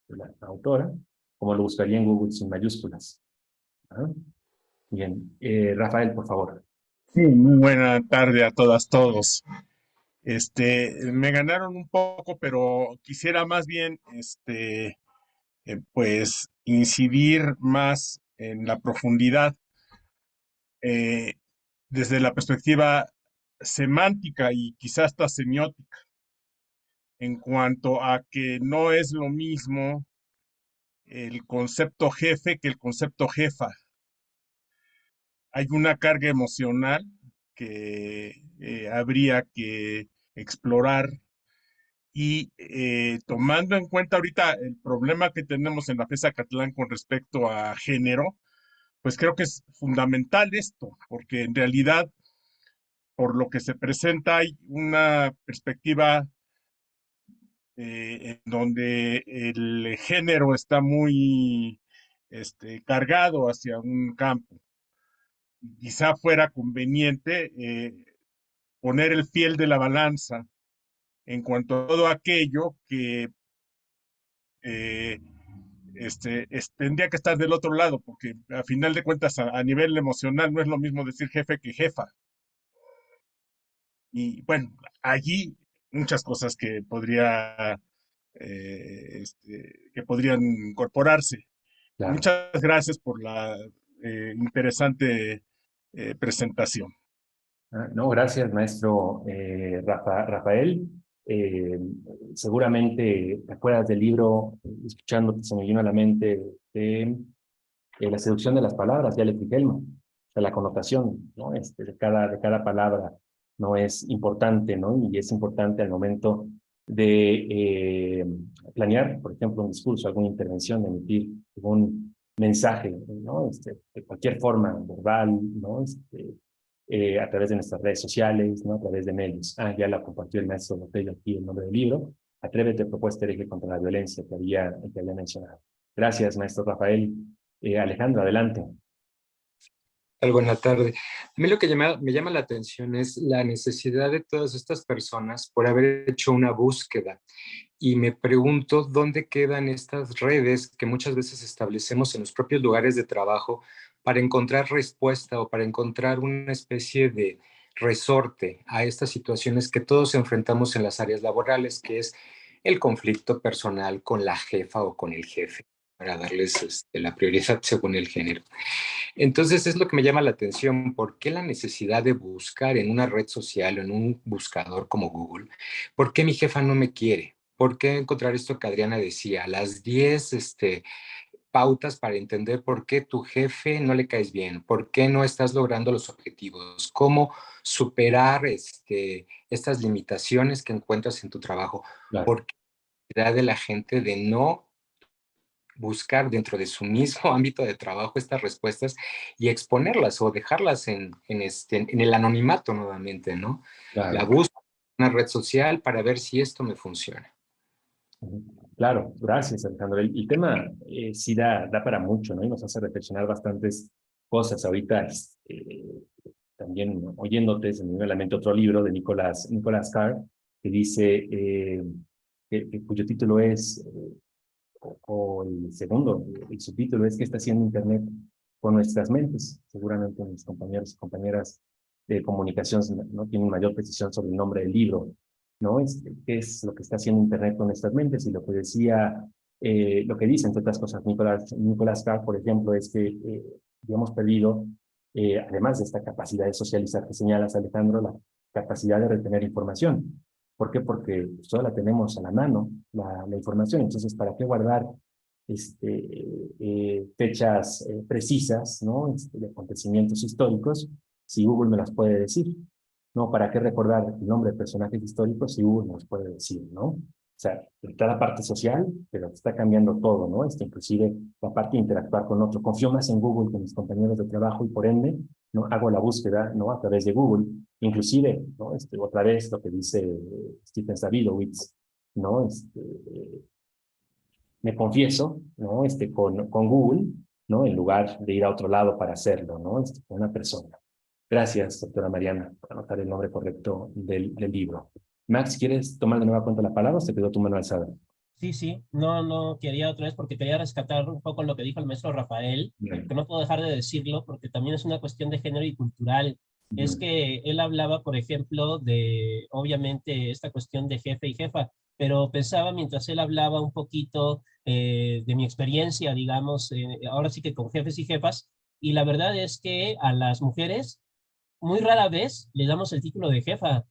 de la autora, como lo buscaría en Google sin mayúsculas. ¿Ah? Bien, Rafael, por favor. Sí, muy buena tarde a todas, todos. Me ganaron un poco, pero quisiera más bien, pues, incidir más en la profundidad, eh, desde la perspectiva semántica y quizás hasta semiótica, en cuanto a que no es lo mismo el concepto jefe que el concepto jefa. Hay una carga emocional que habría que explorar y tomando en cuenta ahorita el problema que tenemos en la FES Acatlán con respecto a género, pues creo que es fundamental esto, porque en realidad, por lo que se presenta, hay una perspectiva en donde el género está muy cargado hacia un campo. Quizá fuera conveniente poner el fiel de la balanza en cuanto a todo aquello que tendría que estar del otro lado, porque a final de cuentas a nivel emocional no es lo mismo decir jefe que jefa. Y bueno, allí muchas cosas que que podrían incorporarse. Claro. Muchas gracias por la interesante presentación. No, gracias, maestro Rafael. Eh, Seguramente te acuerdas del libro, escuchándote se me vino a la mente de La seducción de las palabras, de Alex Helmo, de la connotación, ¿no? De cada palabra no es importante, ¿no? Y es importante al momento de planear, por ejemplo, un discurso, alguna intervención, emitir algún mensaje, ¿no? De cualquier forma, verbal, ¿no? A través de nuestras redes sociales, ¿no? A través de medios. Ya la compartió el maestro Botello aquí el nombre del libro. Atrévete, propuesta hereje contra la violencia que había mencionado. Gracias, maestro Rafael. Alejandro, adelante. Buena tarde. A mí lo que me llama la atención es la necesidad de todas estas personas por haber hecho una búsqueda. Y me pregunto dónde quedan estas redes que muchas veces establecemos en los propios lugares de trabajo para encontrar respuesta o para encontrar una especie de resorte a estas situaciones que todos enfrentamos en las áreas laborales, que es el conflicto personal con la jefa o con el jefe, para darles la prioridad según el género. Entonces es lo que me llama la atención. ¿Por qué la necesidad de buscar en una red social o en un buscador como Google? ¿Por qué mi jefa no me quiere? ¿Por qué encontrar esto que Adriana decía? Las 10 pautas para entender por qué tu jefe no le caes bien, por qué no estás logrando los objetivos, cómo superar estas limitaciones que encuentras en tu trabajo. Claro. ¿Por qué la necesidad de la gente de no buscar dentro de su mismo ámbito de trabajo estas respuestas y exponerlas o dejarlas en el anonimato nuevamente, ¿no? Claro. La busco en una red social para ver si esto me funciona. Claro, gracias, Alejandro. El tema sí da para mucho, ¿no? Y nos hace reflexionar bastantes cosas. Ahorita, también oyéndote, se me vino a la mente otro libro de Nicolás Carr, que dice, cuyo título es o el segundo, el subtítulo es ¿qué está haciendo Internet con nuestras mentes? Seguramente mis compañeros y compañeras de comunicación no tienen mayor precisión sobre el nombre del libro, ¿no? ¿Qué es lo que está haciendo Internet con nuestras mentes? Y lo que decía, lo que dice, entre otras cosas, Nicolás Carr, por ejemplo, es que y hemos perdido, además de esta capacidad de socializar que señalas, Alejandro, la capacidad de retener información. ¿Por qué? Porque toda la tenemos a la mano, la información. Entonces, ¿para qué guardar fechas precisas, ¿no? De acontecimientos históricos, si Google me las puede decir? ¿No? ¿Para qué recordar el nombre de personajes históricos si Google me los puede decir, ¿no? O sea, está la parte social, pero está cambiando todo, ¿no? Inclusive la parte de interactuar con otro. Confío más en Google que en mis compañeros de trabajo y por ende, ¿no? Hago la búsqueda, ¿no? A través de Google. Inclusive, ¿no? Otra vez lo que dice Stephen Davidowitz, ¿no? Me confieso, ¿no? Con Google, ¿no? En lugar de ir a otro lado para hacerlo, ¿no? Con una persona. Gracias, doctora Mariana, por anotar el nombre correcto del libro. Max, ¿quieres tomar de nueva cuenta la palabra o se quedó tu mano alzada? Sí, sí, no quería otra vez porque quería rescatar un poco lo que dijo el maestro Rafael, Bien. que no puedo dejar de decirlo porque también es una cuestión de género y cultural. Es que él hablaba, por ejemplo, de, obviamente, esta cuestión de jefe y jefa, pero pensaba mientras él hablaba un poquito de mi experiencia, digamos, ahora sí que con jefes y jefas, y la verdad es que a las mujeres muy rara vez le damos el título de jefa.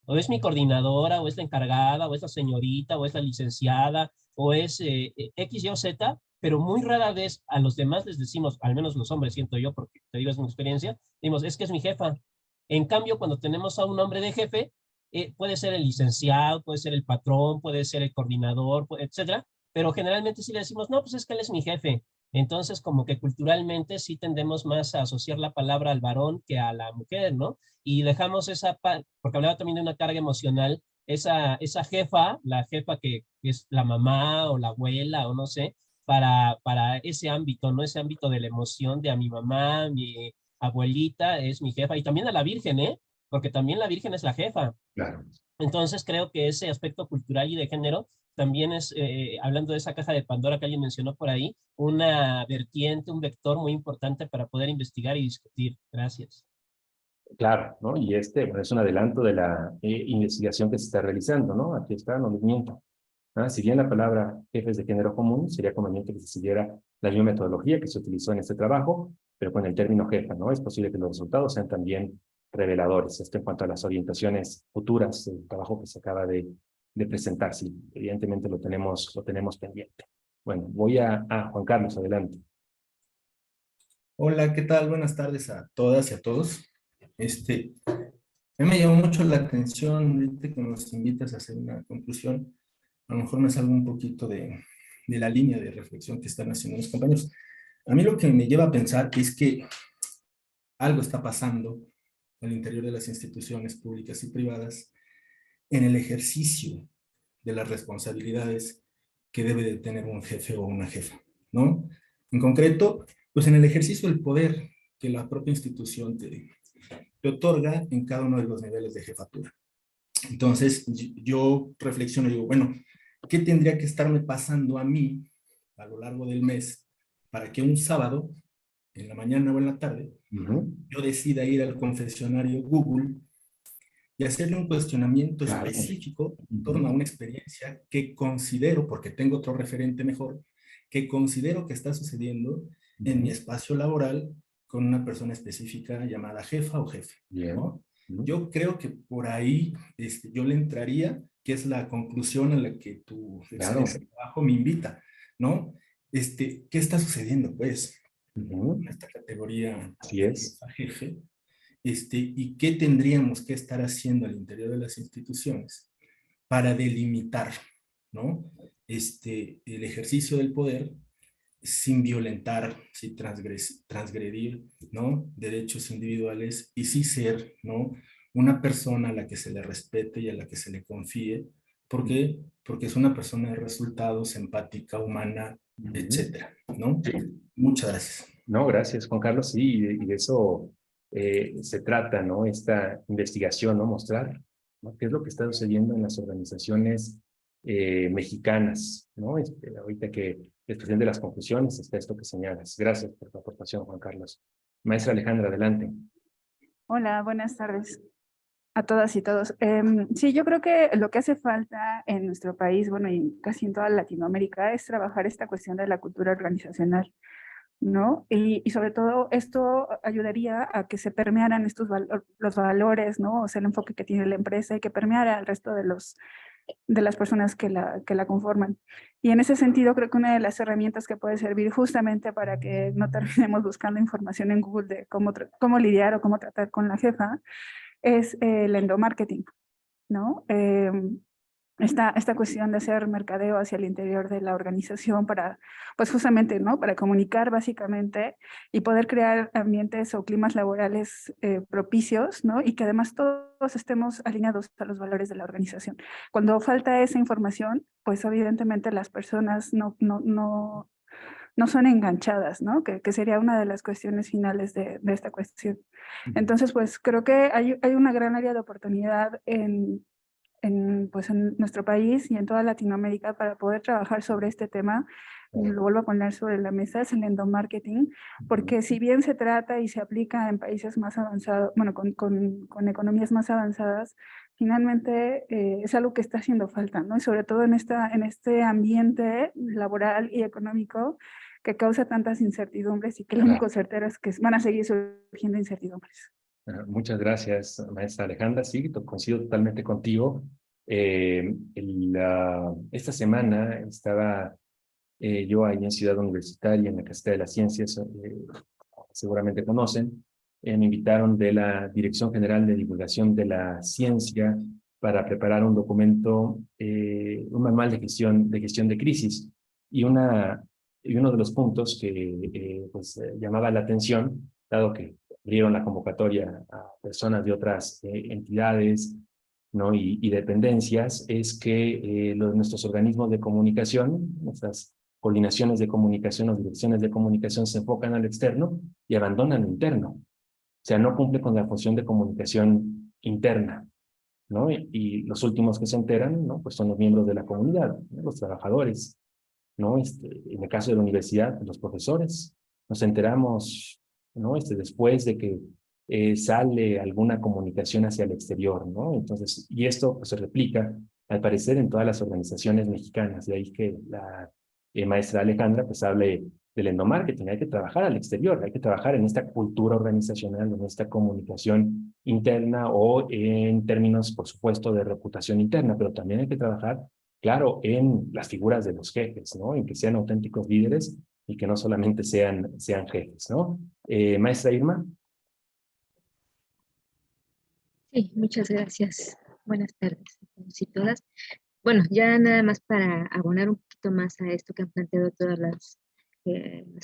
O es mi coordinadora, o es la encargada, o es la señorita, o es la licenciada, o es X, Y o Z, pero muy rara vez a los demás les decimos, al menos los hombres, siento yo, porque te digo es mi experiencia, decimos, es que es mi jefa. En cambio, cuando tenemos a un hombre de jefe, puede ser el licenciado, puede ser el patrón, puede ser el coordinador, etcétera, pero generalmente sí le decimos, no, pues es que él es mi jefe. Entonces, como que culturalmente sí tendemos más a asociar la palabra al varón que a la mujer, ¿no? Y dejamos porque hablaba también de una carga emocional, esa jefa, la jefa que es la mamá o la abuela o no sé, para ese ámbito, ¿no? Ese ámbito de la emoción de a mi mamá, mi abuelita es mi jefa, y también a la Virgen, ¿eh? Porque también la Virgen es la jefa. Claro. Entonces creo que ese aspecto cultural y de género también es, hablando de esa caja de Pandora que alguien mencionó por ahí, una vertiente, un vector muy importante para poder investigar y discutir. Gracias. Claro, ¿no? Y bueno, es un adelanto de la investigación que se está realizando, ¿no? Aquí está, no les miento. Si bien la palabra jefes de género común, sería conveniente que se siguiera la misma metodología que se utilizó en este trabajo, pero con el término jefa, ¿no? Es posible que los resultados sean también reveladores, en cuanto a las orientaciones futuras del trabajo que se acaba de presentar. Sí, evidentemente lo tenemos pendiente. Bueno, voy a Juan Carlos, adelante. Hola, ¿qué tal? Buenas tardes a todas y a todos. A mí me llamó mucho la atención ahorita que nos invitas a hacer una conclusión. A lo mejor me salgo un poquito de la línea de reflexión que están haciendo mis compañeros. A mí lo que me lleva a pensar es que algo está pasando al interior de las instituciones públicas y privadas en el ejercicio de las responsabilidades que debe de tener un jefe o una jefa, ¿no? En concreto, pues en el ejercicio del poder que la propia institución te otorga en cada uno de los niveles de jefatura. Entonces, yo reflexiono y digo, bueno, ¿qué tendría que estarme pasando a mí a lo largo del mes para que un sábado, en la mañana o en la tarde, yo decida ir al confesionario Google y hacerle un cuestionamiento específico en torno a una experiencia que considero, porque tengo otro referente mejor, que considero que está sucediendo en mi espacio laboral con una persona específica llamada jefa o jefe, ¿no? Yo creo que por ahí yo le entraría, que es la conclusión a la que tu excelente trabajo me invita, ¿no? ¿Qué está sucediendo, pues, en esta categoría jefe? ¿Y qué tendríamos que estar haciendo al interior de las instituciones para delimitar, ¿no? El ejercicio del poder sin violentar, sin transgredir, ¿no? Derechos individuales y sí ser, ¿no? Una persona a la que se le respete y a la que se le confíe. ¿Por qué? Porque es una persona de resultados, empática, humana, etcétera, ¿no? Sí. Muchas gracias. No, gracias, Juan Carlos. Sí, y de eso se trata, ¿no? Esta investigación, ¿no? Mostrar, ¿no? ¿Qué es lo que está sucediendo en las organizaciones mexicanas, ¿no? Ahorita que después de las conclusiones está esto que señalas. Gracias por tu aportación, Juan Carlos. Maestra Alejandra, adelante. Hola, buenas tardes a todas y todos. Sí, yo creo que lo que hace falta en nuestro país, bueno, y casi en toda Latinoamérica, es trabajar esta cuestión de la cultura organizacional, ¿no? Y sobre todo esto ayudaría a que se permearan los valores, ¿no? O sea, el enfoque que tiene la empresa y que permeara al resto de las personas que la conforman. Y en ese sentido creo que una de las herramientas que puede servir justamente para que no terminemos buscando información en Google de cómo lidiar o cómo tratar con la jefa es el endomarketing, ¿no? Esta cuestión de hacer mercadeo hacia el interior de la organización para, pues justamente, ¿no? Para comunicar básicamente y poder crear ambientes o climas laborales propicios, ¿no? Y que además todos estemos alineados a los valores de la organización. Cuando falta esa información, pues evidentemente las personas no son enganchadas, ¿no? Que sería una de las cuestiones finales de esta cuestión. Entonces, pues creo que hay una gran área de oportunidad pues en nuestro país y en toda Latinoamérica para poder trabajar sobre este tema. Lo vuelvo a poner sobre la mesa, es el endomarketing, porque si bien se trata y se aplica en países más avanzados, bueno, con economías más avanzadas, finalmente es algo que está haciendo falta, ¿no? Y sobre todo en este ambiente laboral y económico que causa tantas incertidumbres y que lo único certero es que van a seguir surgiendo incertidumbres. Muchas gracias, maestra Alejandra. Sí, coincido totalmente contigo. Esta semana estaba yo ahí en Ciudad Universitaria, en la Casita de las Ciencias, seguramente conocen. Me invitaron de la Dirección General de Divulgación de la Ciencia para preparar un documento, un manual de gestión de crisis. Y uno de los puntos que llamaba la atención, dado que abrieron la convocatoria a personas de otras entidades, ¿no? y dependencias, es que nuestros organismos de comunicación, nuestras coordinaciones de comunicación o direcciones de comunicación se enfocan al externo y abandonan lo interno. O sea, no cumple con la función de comunicación interna, ¿no? Y los últimos que se enteran, ¿no? Pues son los miembros de la comunidad, ¿no? Los trabajadores, ¿no? En el caso de la universidad, los profesores. Nos enteramos, ¿no? Después de que sale alguna comunicación hacia el exterior, ¿no? Entonces, y esto pues, se replica, al parecer, en todas las organizaciones mexicanas. De ahí que la maestra Alejandra pues hable del endomarketing. Hay que trabajar al exterior, hay que trabajar en esta cultura organizacional, en esta comunicación interna o en términos, por supuesto, de reputación interna, pero también hay que trabajar, claro, en las figuras de los jefes, ¿no? En que sean auténticos líderes y que no solamente sean jefes, ¿no? Maestra Irma. Sí, muchas gracias. Buenas tardes a todos y todas. Bueno, ya nada más para abonar un poquito más a esto que han planteado todas las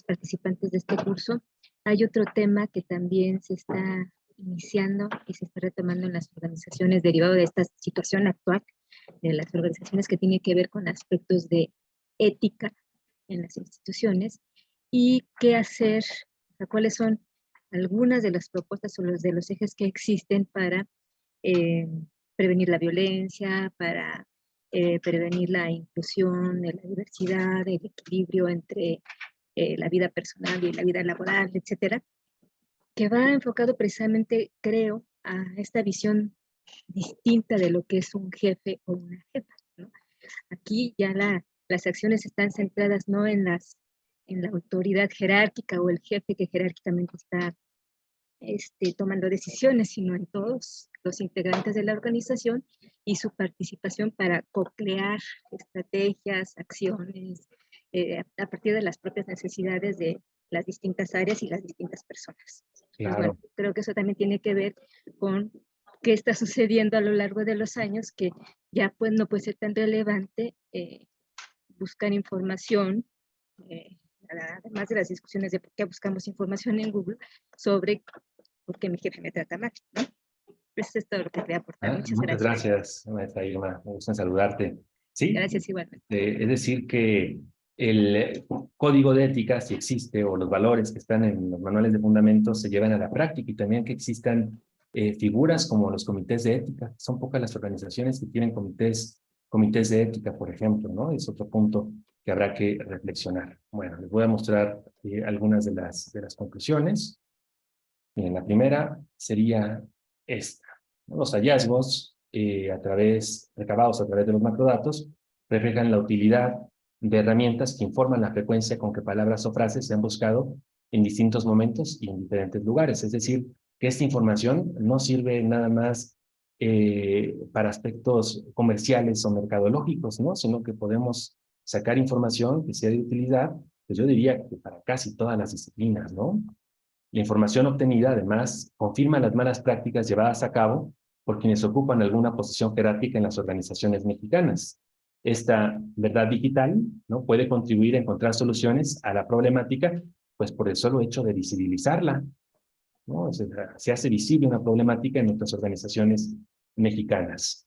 participantes de este curso, hay otro tema que también se está iniciando y se está retomando en las organizaciones derivado de esta situación actual, de las organizaciones que tiene que ver con aspectos de ética en las instituciones y qué hacer, o sea, cuáles son algunas de las propuestas o de los ejes que existen para prevenir la violencia, para prevenir la inclusión, la diversidad, el equilibrio entre la vida personal y la vida laboral, etcétera, que va enfocado precisamente, creo, a esta visión distinta de lo que es un jefe o una jefa, ¿no? Aquí ya las acciones están centradas no en la autoridad jerárquica o el jefe que jerárquicamente está tomando decisiones, sino en todos los integrantes de la organización y su participación para co-crear estrategias, acciones, a partir de las propias necesidades de las distintas áreas y las distintas personas. Claro. Pues bueno, creo que eso también tiene que ver con qué está sucediendo a lo largo de los años, que ya pues no puede ser tan relevante buscar información, además de las discusiones de por qué buscamos información en Google, sobre por qué mi jefe me trata mal, ¿no? Pues eso es todo lo que quería aportar. Muchas gracias, maestra Irma. Me gusta saludarte. Sí. Gracias, igualmente. Es decir, que el código de ética, si existe, o los valores que están en los manuales de fundamentos, se llevan a la práctica, y también que existan figuras como los comités de ética. Son pocas las organizaciones que tienen comités de ética, por ejemplo, ¿no? Es otro punto que habrá que reflexionar. Bueno, les voy a mostrar algunas de las conclusiones. Miren, la primera sería esta, ¿no? Los hallazgos recabados a través de los macrodatos reflejan la utilidad de herramientas que informan la frecuencia con que palabras o frases se han buscado en distintos momentos y en diferentes lugares. Es decir, que esta información no sirve nada más para aspectos comerciales o mercadológicos, ¿no? Sino que podemos sacar información que sea de utilidad, pues yo diría que para casi todas las disciplinas, ¿no? La información obtenida, además, confirma las malas prácticas llevadas a cabo por quienes ocupan alguna posición jerárquica en las organizaciones mexicanas. Esta verdad digital, ¿no?, puede contribuir a encontrar soluciones a la problemática, pues por el solo hecho de visibilizarla, ¿no? O sea, se hace visible una problemática en nuestras organizaciones mexicanas.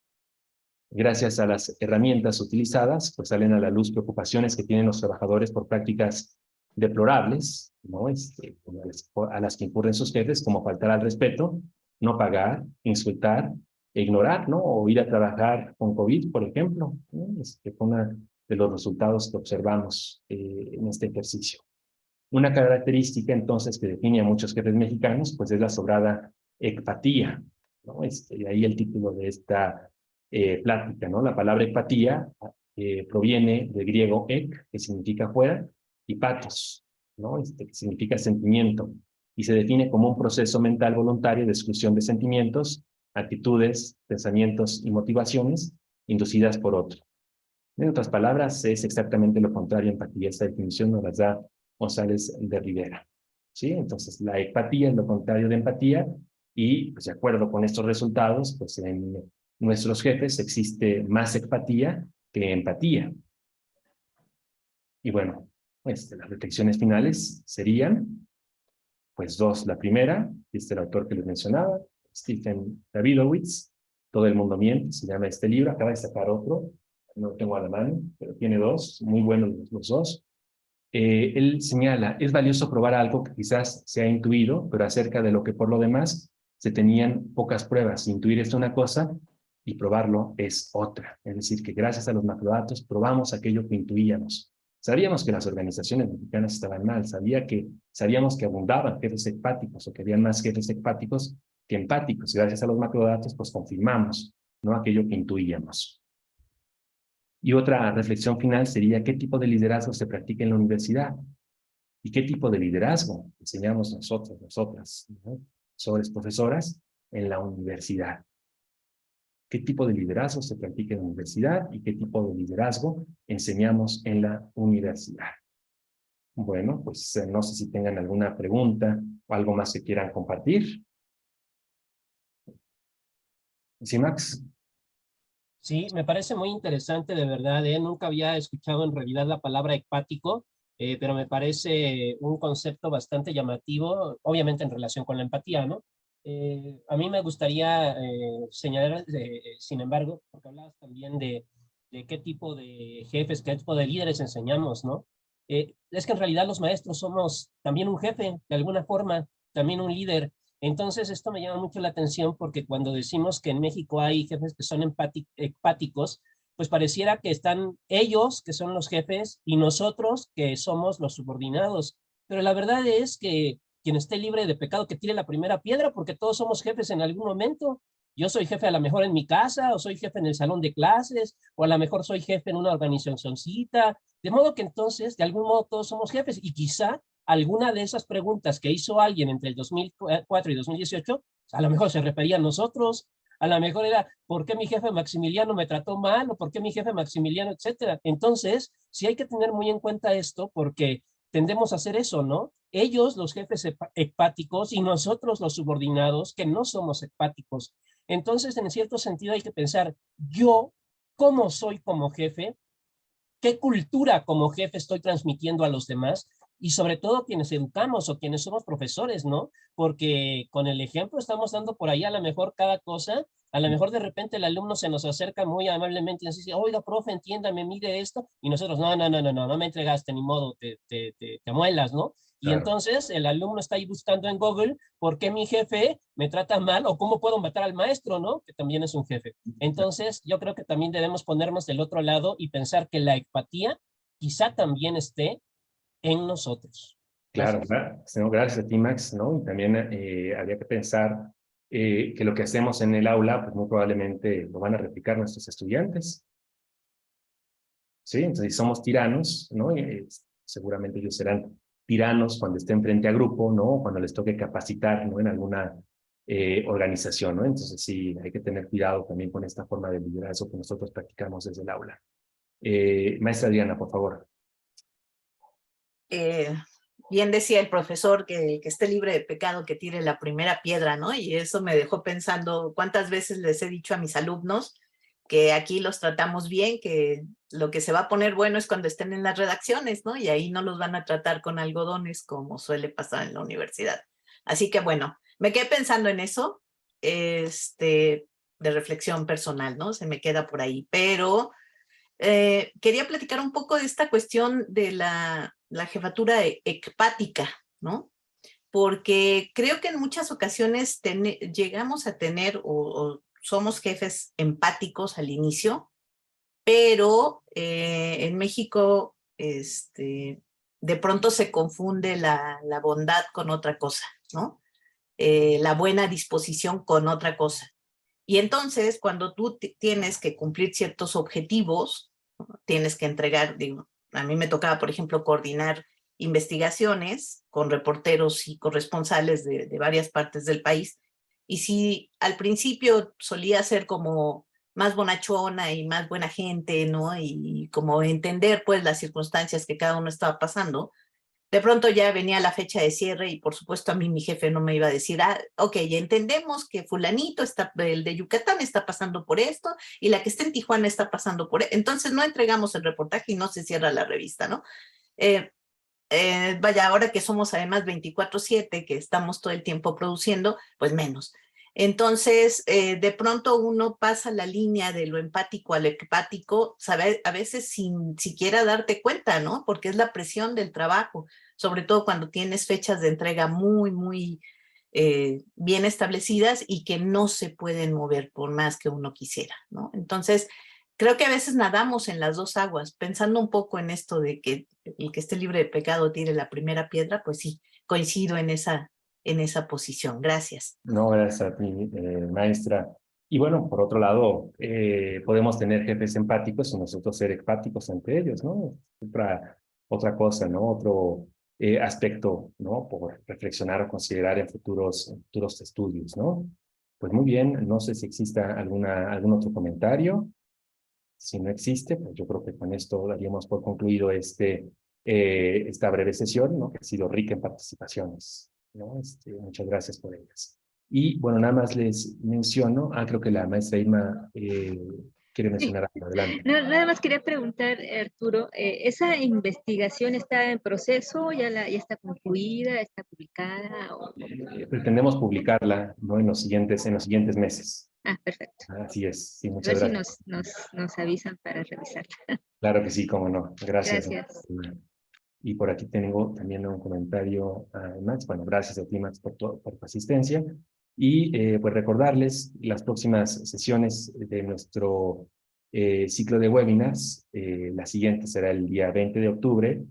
Gracias a las herramientas utilizadas, pues salen a la luz preocupaciones que tienen los trabajadores por prácticas deplorables, ¿no? A las que incurren sus jefes, como faltar al respeto, no pagar, insultar, ignorar, ¿no? O ir a trabajar con COVID, por ejemplo, ¿no? Fue uno de los resultados que observamos en este ejercicio. Una característica, entonces, que define a muchos jefes mexicanos, pues es la sobrada empatía, ¿no? De ahí el título de esta plática, ¿no? La palabra empatía proviene del griego ek, que significa fuera, y pathos, ¿no? Que significa sentimiento, y se define como un proceso mental voluntario de exclusión de sentimientos, actitudes, pensamientos y motivaciones inducidas por otro. En otras palabras, es exactamente lo contrario a empatía. Esta definición nos la da González de Rivera, ¿sí? Entonces, la empatía es lo contrario de empatía, y pues, de acuerdo con estos resultados, pues en nuestros jefes existe más empatía que empatía. Y bueno, pues las reflexiones finales serían, pues dos. La primera, el autor que les mencionaba, Stephen Davidowitz, Todo el mundo miente, se llama este libro. Acaba de sacar otro, no lo tengo a la mano, pero tiene dos, muy buenos los dos. Él señala, es valioso probar algo que quizás se ha intuido, pero acerca de lo que por lo demás se tenían pocas pruebas. Intuir es una cosa y probarlo es otra. Es decir, que gracias a los macrodatos probamos aquello que intuíamos. Sabíamos que las organizaciones mexicanas estaban mal, sabíamos que abundaban jefes empáticos, o que habían más jefes empáticos que empáticos. Gracias a los macrodatos, pues confirmamos, ¿no?, aquello que intuíamos. Y otra reflexión final sería: ¿qué tipo de liderazgo se practica en la universidad? ¿Y qué tipo de liderazgo enseñamos nosotros, nosotras, ¿no?, profesores, profesoras, en la universidad? ¿Qué tipo de liderazgo se practica en la universidad y qué tipo de liderazgo enseñamos en la universidad? Bueno, pues no sé si tengan alguna pregunta o algo más que quieran compartir. ¿Sí, Max? Sí, me parece muy interesante, de verdad, ¿eh? Nunca había escuchado en realidad la palabra empático, pero me parece un concepto bastante llamativo, obviamente en relación con la empatía, ¿no? A mí me gustaría señalar, sin embargo, porque hablabas también de qué tipo de jefes, qué tipo de líderes enseñamos, ¿no? Es que en realidad los maestros somos también un jefe, de alguna forma, también un líder. Entonces, esto me llama mucho la atención porque cuando decimos que en México hay jefes que son empáticos, pues pareciera que están ellos, que son los jefes, y nosotros, que somos los subordinados. Pero la verdad es que quien esté libre de pecado, que tire la primera piedra, porque todos somos jefes en algún momento. Yo soy jefe a lo mejor en mi casa, o soy jefe en el salón de clases, o a lo mejor soy jefe en una organizacióncita. De modo que entonces, de algún modo, todos somos jefes, y quizá alguna de esas preguntas que hizo alguien entre el 2004 y 2018, a lo mejor se refería a nosotros, a lo mejor era, ¿por qué mi jefe Maximiliano me trató mal? ¿O por qué mi jefe Maximiliano, etcétera? Entonces, sí hay que tener muy en cuenta esto, porque tendemos a hacer eso, ¿no? Ellos, los jefes empáticos, y nosotros, los subordinados, que no somos empáticos. Entonces, en cierto sentido, hay que pensar, yo, ¿cómo soy como jefe? ¿Qué cultura como jefe estoy transmitiendo a los demás? Y sobre todo quienes educamos o quienes somos profesores, ¿no? Porque con el ejemplo estamos dando por ahí a lo mejor cada cosa. A lo mejor de repente el alumno se nos acerca muy amablemente y nos dice, oiga, profe, entiéndame, mire esto. Y nosotros, no me entregaste, ni modo, te amuelas, ¿no? Y Claro. entonces el alumno está ahí buscando en Google por qué mi jefe me trata mal o cómo puedo matar al maestro, ¿no? Que también es un jefe. Entonces yo creo que también debemos ponernos del otro lado y pensar que la empatía quizá también esté en nosotros. Claro, Gracias. no, gracias a ti, Max, ¿no? Y también habría que pensar que lo que hacemos en el aula, pues muy probablemente lo van a replicar nuestros estudiantes. ¿sí? Entonces, si somos tiranos, ¿no? Seguramente ellos serán tiranos cuando estén frente a grupo, ¿no? Cuando les toque capacitar, ¿no? En alguna organización, ¿no? Entonces, sí, hay que tener cuidado también con esta forma de liderazgo que nosotros practicamos desde el aula. Maestra Adriana, por favor. Bien decía el profesor que el que esté libre de pecado que tire la primera piedra, ¿no? Y eso me dejó pensando cuántas veces les he dicho a mis alumnos que aquí los tratamos bien, que lo que se va a poner bueno es cuando estén en las redacciones, ¿no? Y ahí no los van a tratar con algodones como suele pasar en la universidad. Así que bueno, me quedé pensando en eso, de reflexión personal, ¿no? Se me queda por ahí, pero quería platicar un poco de esta cuestión de la jefatura ecpática, ¿no? Porque creo que en muchas ocasiones llegamos a tener o somos jefes empáticos al inicio, pero en México de pronto se confunde la bondad con otra cosa, ¿no? La buena disposición con otra cosa. Y entonces, cuando tú tienes que cumplir ciertos objetivos, ¿no? Tienes que entregar, digo, a mí me tocaba, por ejemplo, coordinar investigaciones con reporteros y corresponsales de varias partes del país. Y si al principio solía ser como más bonachona y más buena gente, ¿no? Y como entender, pues, las circunstancias que cada uno estaba pasando, de pronto ya venía la fecha de cierre y por supuesto a mí mi jefe no me iba a decir, ok, ya entendemos que fulanito, el de Yucatán está pasando por esto y la que está en Tijuana está pasando por esto. Entonces no entregamos el reportaje y no se cierra la revista, ¿no? Vaya, ahora que somos además 24/7, que estamos todo el tiempo produciendo, pues menos. Entonces, de pronto uno pasa la línea de lo empático al ecpático, ¿sabe? A veces sin siquiera darte cuenta, ¿no? Porque es la presión del trabajo, sobre todo cuando tienes fechas de entrega muy, muy bien establecidas y que no se pueden mover por más que uno quisiera, ¿no? Entonces, creo que a veces nadamos en las dos aguas, pensando un poco en esto de que el que esté libre de pecado tire la primera piedra, pues sí, coincido en esa posición. Gracias. No, gracias a ti, maestra. Y bueno, por otro lado, podemos tener jefes empáticos y nosotros ser empáticos entre ellos, ¿no? Otra cosa, ¿no? Otro aspecto, ¿no? Por reflexionar o considerar en futuros estudios, ¿no? Pues muy bien, no sé si exista algún otro comentario. Si no existe, pues yo creo que con esto daríamos por concluido esta breve sesión, ¿no? Que ha sido rica en participaciones, ¿no? Muchas gracias por ellas. Y bueno, nada más les menciono, creo que la maestra Irma quiere mencionar algo. Adelante. Nada más quería preguntar, Arturo, ¿esa investigación está en proceso? ¿Ya está concluida? ¿Está publicada? Pretendemos publicarla, ¿no? en los siguientes meses. Perfecto. Así es, sí, A muchas ver gracias. si nos avisan para revisarla. Claro que sí, cómo no. Gracias. Gracias. Y por aquí tengo también un comentario a Max. Bueno, gracias a ti, Max, por tu asistencia. Y pues recordarles las próximas sesiones de nuestro ciclo de webinars. La siguiente será el día 20 de octubre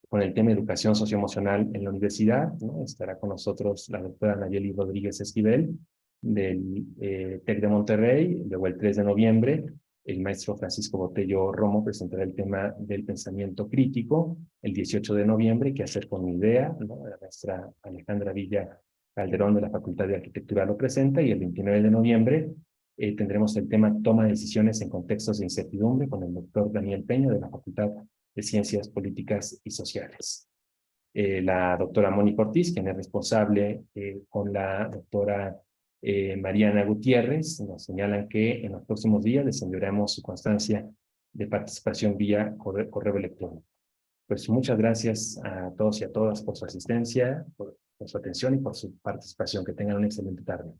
con el tema Educación Socioemocional en la Universidad, ¿no? Estará con nosotros la doctora Nayeli Rodríguez Esquivel del TEC de Monterrey. Luego el 3 de noviembre el maestro Francisco Botello Romo presentará el tema del pensamiento crítico. El 18 de noviembre, ¿qué hacer con mi idea? ¿No? La maestra Alejandra Villa Calderón de la Facultad de Arquitectura lo presenta. Y el 29 de noviembre tendremos el tema Toma de decisiones en contextos de incertidumbre con el doctor Daniel Peña de la Facultad de Ciencias Políticas y Sociales. La doctora Mónica Ortiz, quien es responsable con la doctora Mariana Gutiérrez, nos señalan que en los próximos días les enviaremos su constancia de participación vía correo electrónico. Pues muchas gracias a todos y a todas por su asistencia, por su atención y por su participación. Que tengan una excelente tarde.